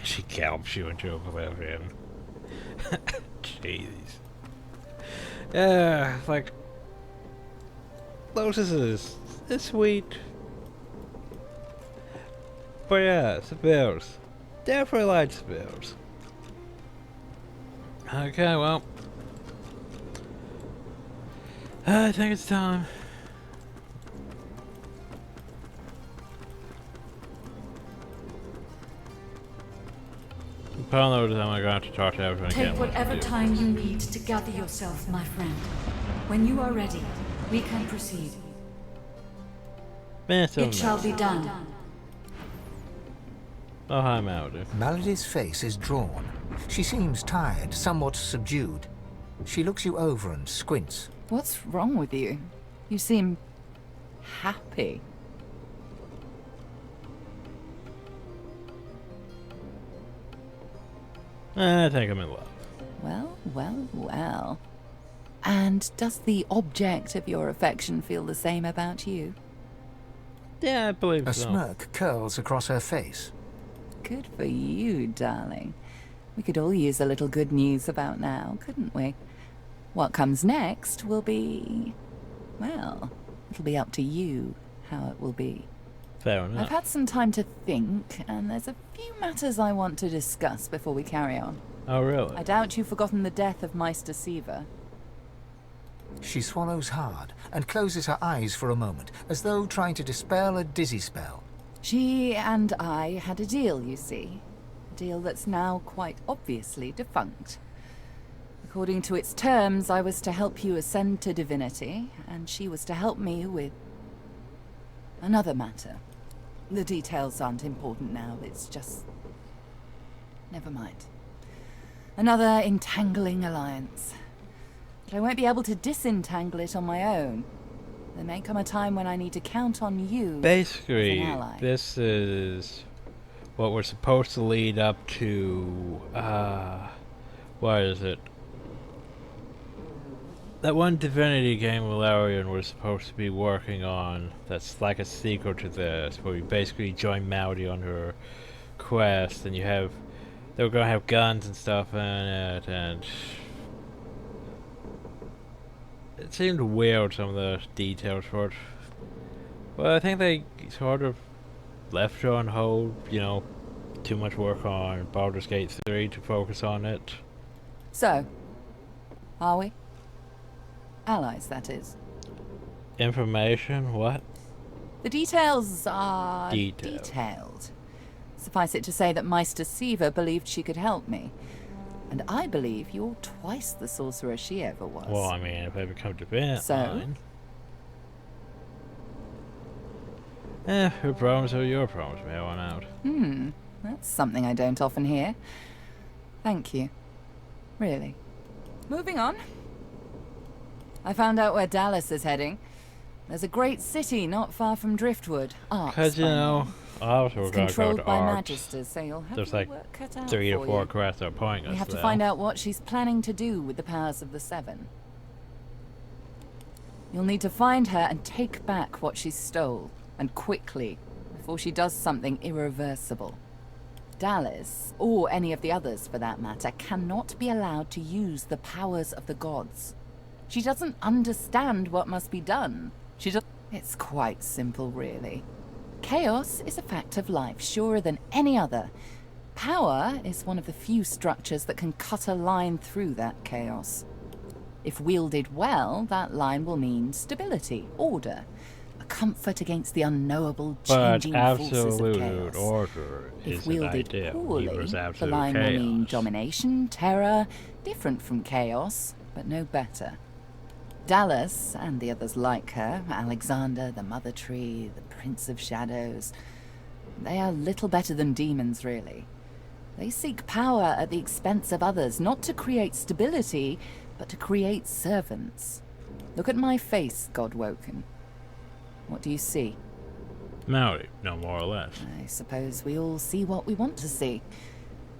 She galloped you into oblivion. Jeez. Yeah, like Lotus is sweet. But yeah, spells. Definitely like spells. Okay, well. I think it's time. Upon those, I'm going to talk to everyone again. Take whatever time you need to gather yourself, my friend. When you are ready, we can proceed. It shall be done. Oh, hi, Maldy. Melody's face is drawn. She seems tired, somewhat subdued. She looks you over and squints. What's wrong with you? You seem happy. I think I'm in love. Well, well, well. And does the object of your affection feel the same about you? Yeah, I believe A so. smirk curls across her face. Good for you, darling. We could all use a little good news about now, couldn't we? What comes next will be, well, It'll be up to you how it will be. Fair enough. I've had some time to think, and there's a few matters I want to discuss before we carry on. Oh, really? I doubt you've forgotten the death of Meister Siva. She swallows hard and closes her eyes for a moment, as though trying to dispel a dizzy spell. She and I had a deal, you see. A deal that's now quite obviously defunct. According to its terms, I was to help you ascend to divinity, and she was to help me with another matter. The details aren't important now, it's just... never mind. Another entangling alliance. But I won't be able to disentangle it on my own. There may come a time when I need to count on you Basically, as an ally. this is what we're supposed to lead up to, what is it? That one Divinity game Larian was supposed to be working on that's like a sequel to this, where we basically join Maudie on her quest, and they were gonna have guns and stuff in it, and it seemed weird, some of the details for it. But I think they sort of left it on hold, you know, too much work on Baldur's Gate 3 to focus on it. So, are we? Allies, that is. Information? What? The details are Detailed. detailed. Suffice it to say that Meister Siva believed she could help me. And I believe you're twice the sorcerer she ever was. Well, I mean, if I become Divinity, So? her problems are your problems from here on out. That's something I don't often hear. Thank you. Really. Moving on. I found out where Dallas is heading. There's a great city not far from Driftwood. Arx, Cause, you know, obviously we're it's gonna go controlled to by Arx. magisters, so you'll have There's your like work cut out 3 or for 4 you. quests that are pointing us We have to there. find out what she's planning to do with the powers of the Seven. You'll need to find her and take back what she stole, and quickly, before she does something irreversible. Dallas, or any of the others for that matter, cannot be allowed to use the powers of the gods. She doesn't understand what must be done. It's quite simple, really. Chaos is a fact of life, surer than any other. Power is one of the few structures that can cut a line through that chaos. If wielded well, that line will mean stability, order, a comfort against the unknowable, But changing forces of absolute chaos. order If is an wielded idea. poorly, Neither is the absolute line chaos. will mean domination, terror, different from chaos, but no better. Dallas, and the others like her, Alexander, the Mother Tree, the Prince of Shadows, they are little better than demons, really. They seek power at the expense of others, not to create stability, but to create servants. Look at my face, Godwoken. What do you see? Maori, no more or less. I suppose we all see what we want to see.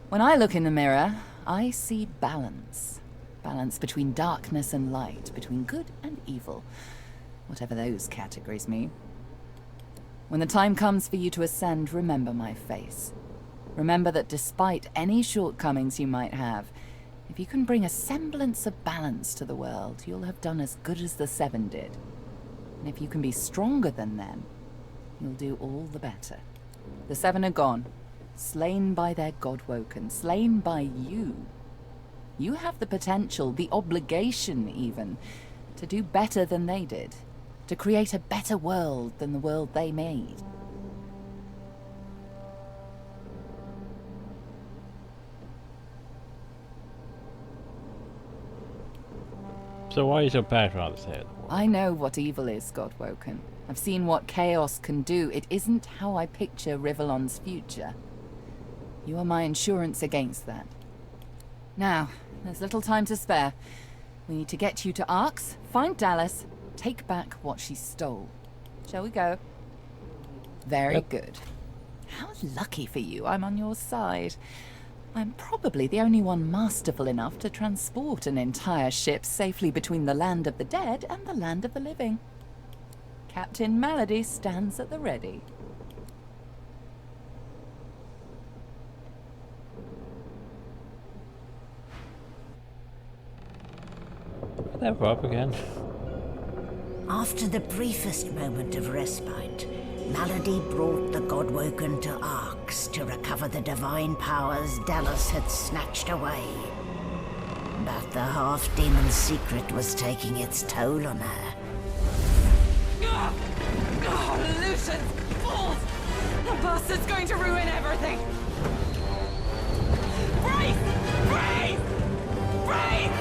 When I look in the mirror, I see balance. Balance between darkness and light, between good and evil. Whatever those categories mean. When the time comes for you to ascend, remember my face. Remember that despite any shortcomings you might have, if you can bring a semblance of balance to the world, you'll have done as good as the Seven did. And if you can be stronger than them, you'll do all the better. The Seven are gone, slain by their Godwoken, slain by you. You have the potential, the obligation even, to do better than they did, to create a better world than the world they made. So why are you so passionate about this here? I know what evil is, Godwoken. I've seen what chaos can do. It isn't how I picture Rivellon's future. You are my insurance against that. Now, there's little time to spare. We need to get you to Arx, find Dallas, take back what she stole. Shall we go? Very good. How lucky for you I'm on your side. I'm probably the only one masterful enough to transport an entire ship safely between the land of the dead and the land of the living. Captain Malady stands at the ready. Never up again. After the briefest moment of respite, Malady brought the Godwoken to Arx to recover the divine powers Dallas had snatched away. But the half-demon's secret was taking its toll on her. Lucian! Fools! The bastard's going to ruin everything! Brace! Brace! Brace!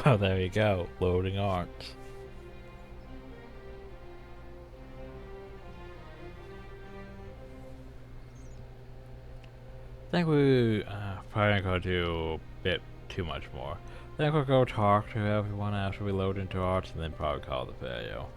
Well, there you go. Loading art. I think we probably gonna do a bit too much more. I think we'll go talk to everyone after we load into art and then probably call the video.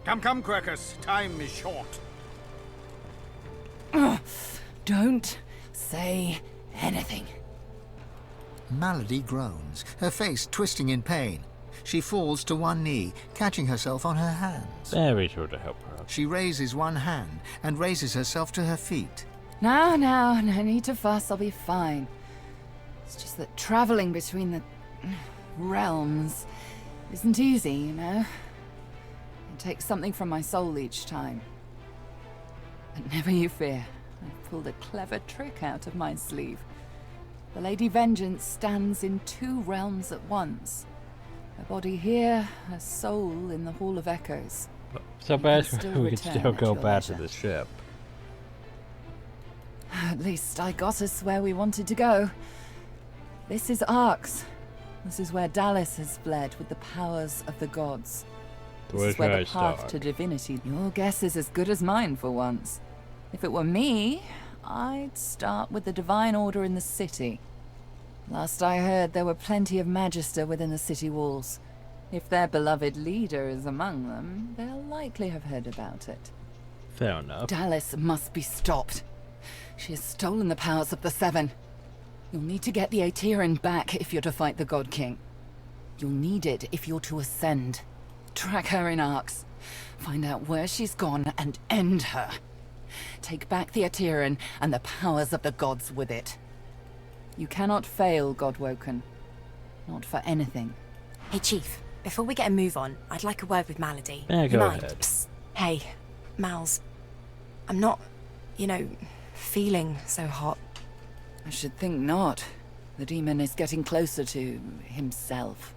Come, come, Quercus. Time is short. Don't say anything. Malady groans, her face twisting in pain. She falls to one knee, catching herself on her hands. Very true to help her. She raises one hand and raises herself to her feet. Now, no need to fuss, I'll be fine. It's just that traveling between the realms isn't easy, you know? It takes something from my soul each time. But never you fear, I've pulled a clever trick out of my sleeve. The Lady Vengeance stands in 2 realms at once. Her body here, her soul in the Hall of Echoes. So basically, we can still go back to the ship. At least I got us where we wanted to go. This is Arx. This is where Dallas has fled with the powers of the gods. This is where the path to divinity. Your guess is as good as mine for once. If it were me, I'd start with the Divine Order in the city. Last I heard, there were plenty of Magister within the city walls. If their beloved leader is among them, they'll likely have heard about it. Fair enough. Dallas must be stopped. She has stolen the powers of the Seven. You'll need to get the Aetherin back if you're to fight the God King. You'll need it if you're to ascend. Track her in Arx. Find out where she's gone and end her. Take back the Aetherin and the powers of the gods with it. You cannot fail, Godwoken. Not for anything. Hey, Chief. Before we get a move on, I'd like a word with Malady. Yeah, go ahead. Psst. Hey, Mals. I'm not, feeling so hot. I should think not. The demon is getting closer to himself.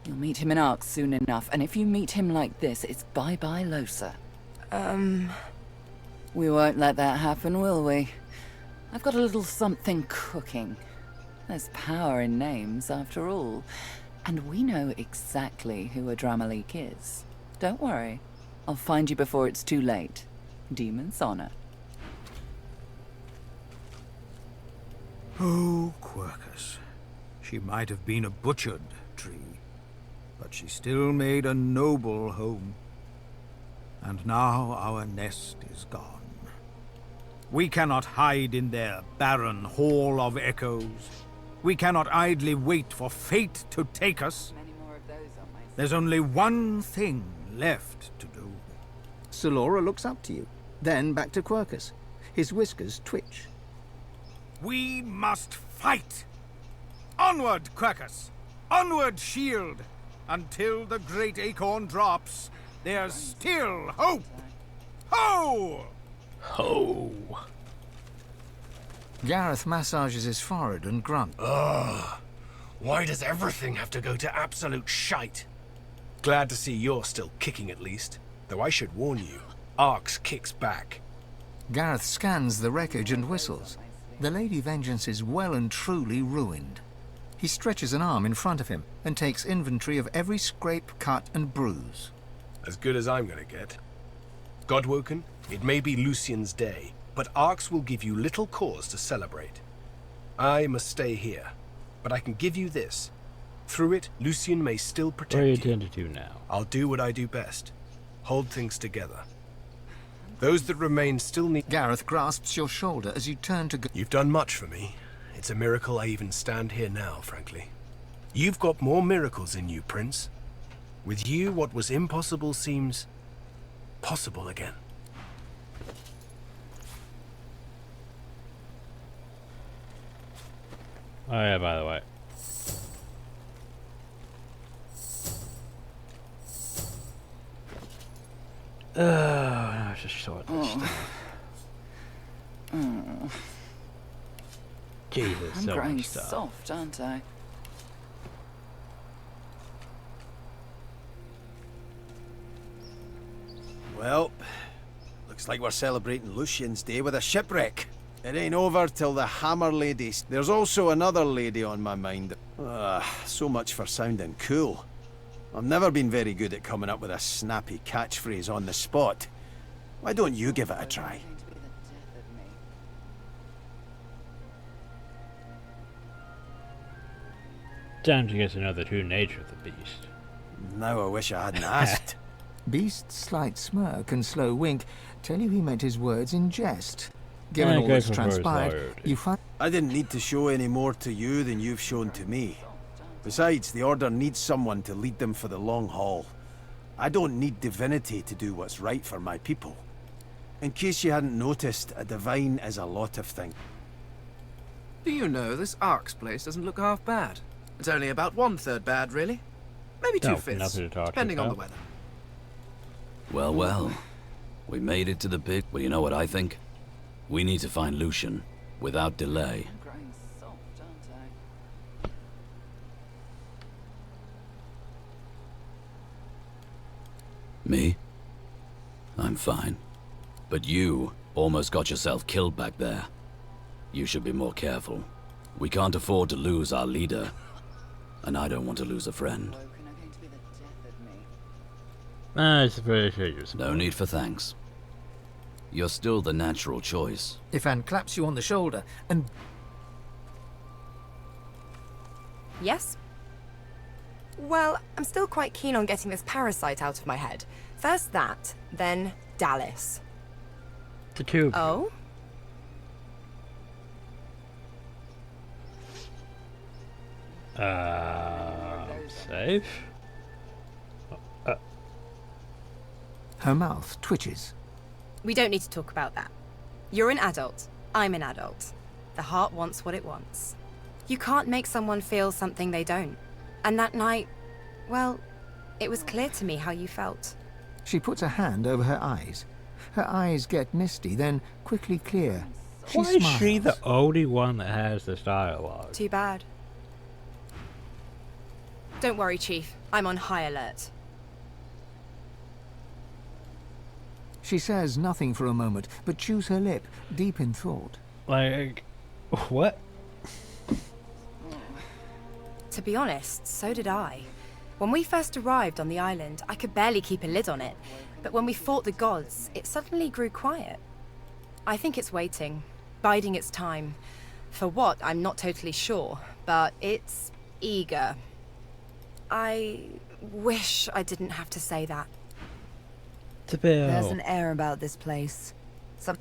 You'll meet him in Arx soon enough, and if you meet him like this, it's bye-bye Losa. We won't let that happen, will we? I've got a little something cooking. There's power in names, after all. And we know exactly who Adramalik is. Don't worry. I'll find you before it's too late. Demon's honor. Oh, Quercus. She might have been a butchered tree, but she still made a noble home. And now our nest is gone. We cannot hide in their barren Hall of Echoes. We cannot idly wait for fate to take us. There's only one thing left to do. Solora looks up to you, then back to Quercus. His whiskers twitch. We must fight! Onward, Quercus! Onward, shield! Until the great acorn drops, there's still hope! Ho! Ho! Gareth massages his forehead and grunts. Ugh. Why does everything have to go to absolute shite? Glad to see you're still kicking at least. Though I should warn you, Arx kicks back. Gareth scans the wreckage and whistles. The Lady Vengeance is well and truly ruined. He stretches an arm in front of him and takes inventory of every scrape, cut, and bruise. As good as I'm gonna get. Godwoken, it may be Lucian's day, but Arx will give you little cause to celebrate. I must stay here, but I can give you this. Through it, Lucian may still protect you. What are you intending to do now? I'll do what I do best. Hold things together. Those that remain still need... Gareth grasps your shoulder as you turn to go. You've done much for me. It's a miracle I even stand here now, frankly. You've got more miracles in you, Prince. With you, what was impossible seems possible again. Oh yeah, by the way. I just sort this stuff. Jesus, I'm so growing much stuff. soft, aren't I? Well, looks like we're celebrating Lucian's Day with a shipwreck. It ain't over till the Hammer Lady. There's also another lady on my mind. So much for sounding cool. I've never been very good at coming up with a snappy catchphrase on the spot. Why don't you give it a try? Time to get to know the true nature of the beast. Now I wish I hadn't asked. Beast's slight smirk and slow wink tell you he meant his words in jest. Given all that's transpired, you find... I didn't need to show any more to you than you've shown to me. Besides, the Order needs someone to lead them for the long haul. I don't need divinity to do what's right for my people. In case you hadn't noticed, a divine is a lot of things. Do you know, this Arx place doesn't look half bad. It's only about 1/3 bad, really. Maybe 2/5, depending on the weather. Well, well. We made it to the pit. Well, you know what I think? We need to find Lucian, without delay. I'm growing soft, aren't I? Me? I'm fine. But you almost got yourself killed back there. You should be more careful. We can't afford to lose our leader. And I don't want to lose a friend. I suppose you're No need for thanks. You're still the natural choice. Ifan claps you on the shoulder and... Yes? Well, I'm still quite keen on getting this parasite out of my head. First that, then Dallas. The two. Oh? Safe? Her mouth twitches. We don't need to talk about that. You're an adult. I'm an adult. The heart wants what it wants. You can't make someone feel something they don't. And that night, well, it was clear to me how you felt. She puts a hand over her eyes. Her eyes get misty, then quickly clear. She Why is smiles. she the only one that has this dialogue? Too bad. Don't worry, Chief. I'm on high alert. She says nothing for a moment, but chews her lip, deep in thought. Like, what? To be honest, so did I. When we first arrived on the island, I could barely keep a lid on it. But when we fought the gods, it suddenly grew quiet. I think it's waiting, biding its time. For what, I'm not totally sure, but it's eager. I wish I didn't have to say that. There's an air about this place.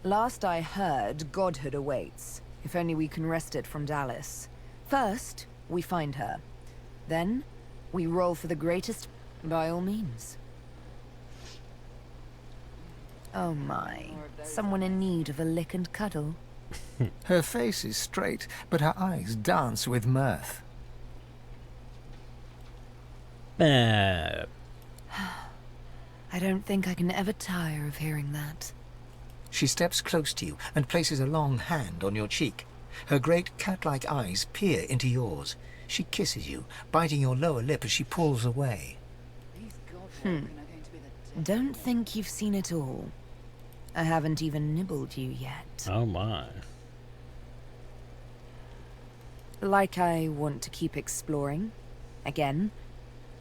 Last I heard, godhood awaits. If only we can wrest it from Dallas. First, we find her. Then, we roll for the greatest, by all means. Oh my, someone in need of a lick and cuddle. Her face is straight, but her eyes dance with mirth. I don't think I can ever tire of hearing that. She steps close to you and places a long hand on your cheek. Her great cat-like eyes peer into yours. She kisses you, biting your lower lip as she pulls away. Don't think you've seen it all. I haven't even nibbled you yet. Oh my. Like I want to keep exploring. Again.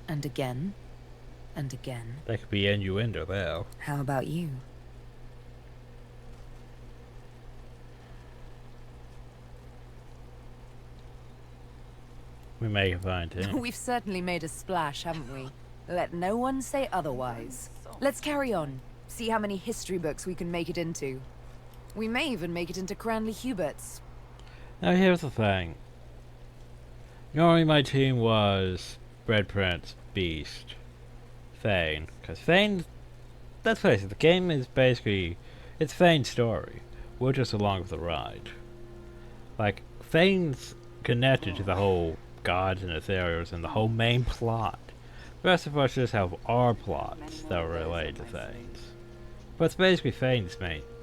And again. And again. That could be innuendo there. How about you? We may find him. We've certainly made a splash, haven't we? Let no one say otherwise. Let's carry on. See how many history books we can make it into. We may even make it into Cranley Hubert's. Now here's the thing. Normally my team was Red Prince, Beast, Thane. Because Thane, let's face it, the game is basically, it's Thane's story. We're just along for the ride. Like, Thane's connected to the whole gods and ethereals and the whole main plot. The rest of us just have our plots that are related to Thane's. But it's basically Thane's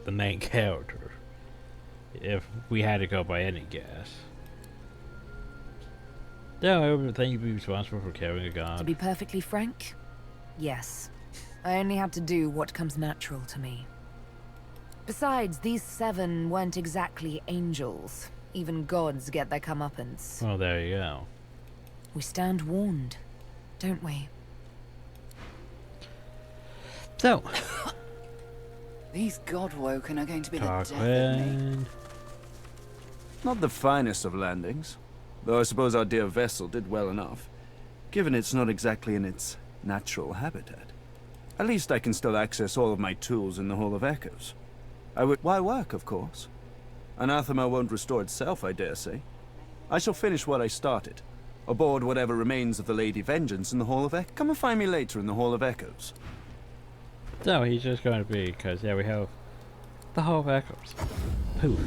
the main character. If we had to go by any guess. Yeah, I would think you'd be responsible for carrying a god. To be perfectly frank, yes. I only had to do what comes natural to me. Besides, these 7 weren't exactly angels. Even gods get their comeuppance. Well, there you go. We stand warned, don't we? So, these Godwoken are going to be the death of me. Not the finest of landings, though I suppose our dear vessel did well enough, given it's not exactly in its natural habitat. At least I can still access all of my tools in the Hall of Echoes. Why work, of course? Anathema won't restore itself, I dare say. I shall finish what I started, aboard whatever remains of the Lady Vengeance in the Hall of Echoes. Come and find me later in the Hall of Echoes. So he's just going to be, because yeah, we have the Hall of Echoes. Poof.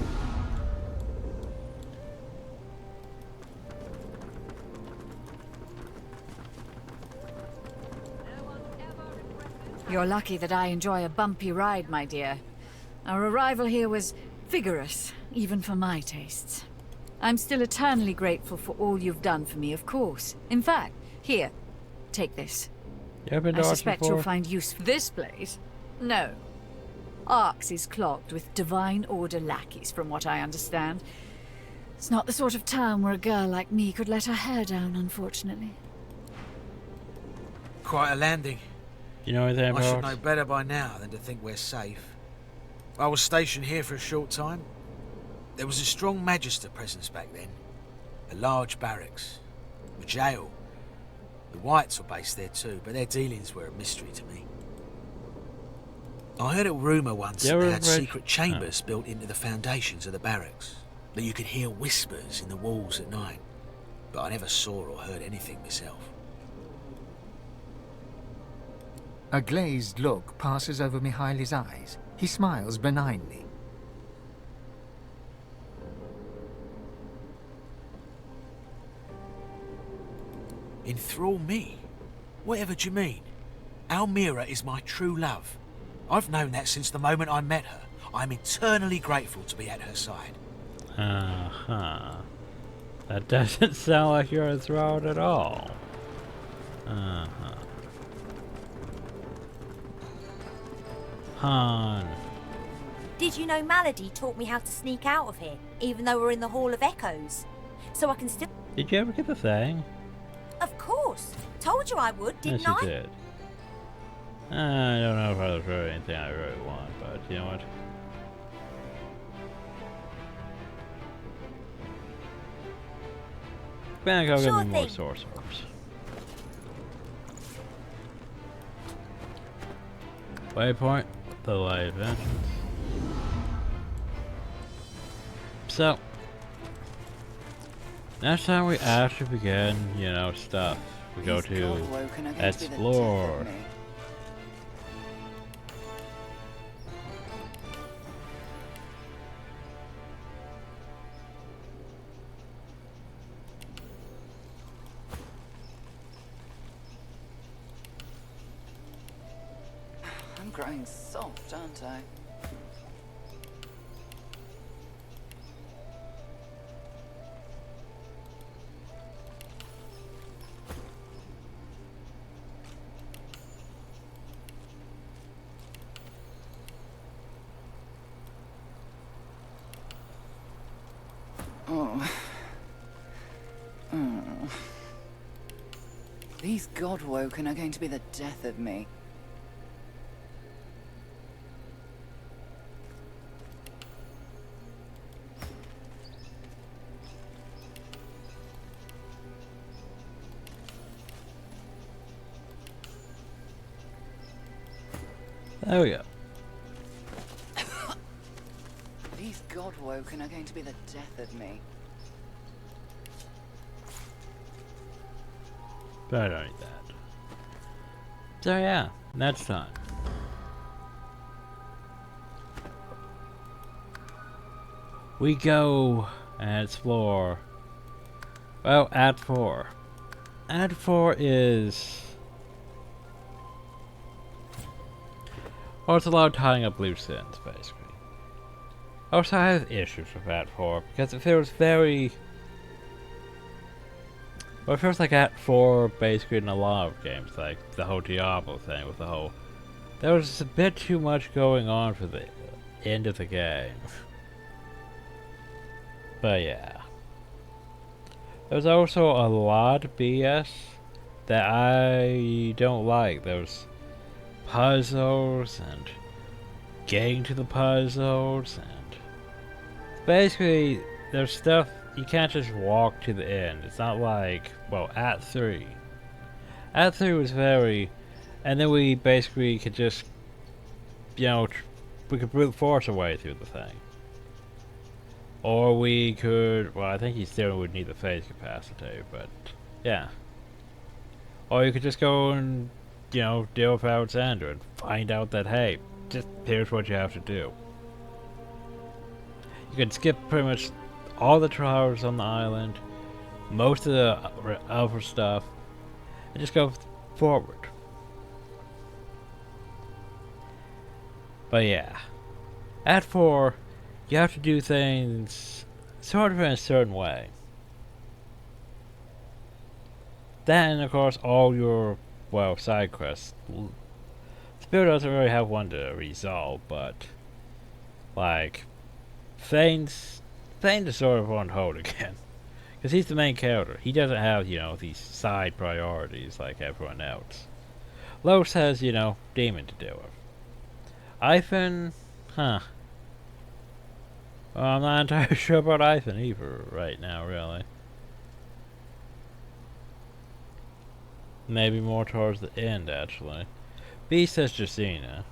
You're lucky that I enjoy a bumpy ride, my dear. Our arrival here was vigorous, even for my tastes. I'm still eternally grateful for all you've done for me, of course. In fact, here, take this. I suspect you'll find use for this place. No. Arx is clogged with Divine Order lackeys, from what I understand. It's not the sort of town where a girl like me could let her hair down, unfortunately. Quite a landing. You know anything about I should know better by now than to think we're safe. I was stationed here for a short time. There was a strong Magister presence back then. A large barracks. A jail. The Whites were based there too, but their dealings were a mystery to me. I heard a rumour once that they had secret chambers built into the foundations of the barracks, that you could hear whispers in the walls at night, but I never saw or heard anything myself. A glazed look passes over Mihaly's eyes. He smiles benignly. Enthrall me? Whatever do you mean? Almira is my true love. I've known that since the moment I met her. I'm eternally grateful to be at her side. Uh-huh. That doesn't sound like you're enthralled at all. Uh-huh. Han. Did you know Malady taught me how to sneak out of here, even though we're in the Hall of Echoes? So I can still... Did you ever get the thing? Of course. Told you I would, didn't yes, I? Yes, you did. I don't know if there's really anything I really want, but you know what? Gonna go get me more source orbs. Waypoint, the light vengeance. So, next time we actually begin, you know, stuff, we go to explore. I'm growing soft, aren't I? Oh. Oh. These Godwoken are going to be the death of me. There we go. These Godwoken are going to be the death of me. But I don't need that. So yeah, next time. We go and explore, well, Act 4. Act 4 is... well, it's a lot of tying up loose ends, basically. Also, I have issues with Act 4, because it feels very... well, it feels like Act 4 basically in a lot of games, like the whole Diablo thing with the whole... there was just a bit too much going on for the end of the game. But yeah. There's also a lot of BS that I don't like. There's puzzles and getting to the puzzles and basically there's stuff you can't just walk to the end. It's not like, well, Act 3. Act 3 was very... and then we basically could just, you know, we could brute force our way through the thing. Or we could, well, I think you still would need the phase capacity, but yeah. Or you could just go and, you know, deal with Alexander and find out that, hey, just here's what you have to do. You can skip pretty much all the trials on the island, most of the other stuff, and just go forward. But yeah, Act 4, you have to do things sort of in a certain way. That and of course all your, well, side quests. Spirit doesn't really have one to resolve, but like Thane's is sort of on hold again. Because he's the main character. He doesn't have, you know, these side priorities like everyone else. Los has, you know, Demon to deal with. Ivan, huh. Well, I'm not entirely sure about Ivan either right now, really. Maybe more towards the end, actually. Beast has Justina.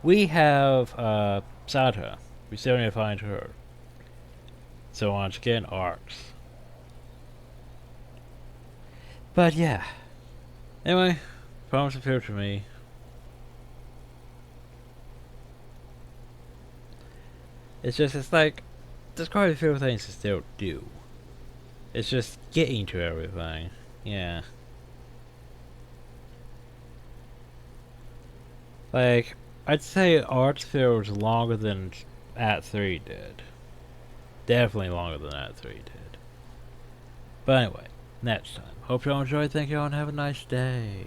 We have, Sata. We still need to find her. So once again, arcs. But yeah. Anyway, promise to future me. It's just, it's like, there's quite a few things to still do. It's just getting to everything. Yeah. Like, I'd say Arts feels longer than Act 3 did. Definitely longer than Act 3 did. But anyway, next time. Hope you all enjoyed. Thank you all and have a nice day.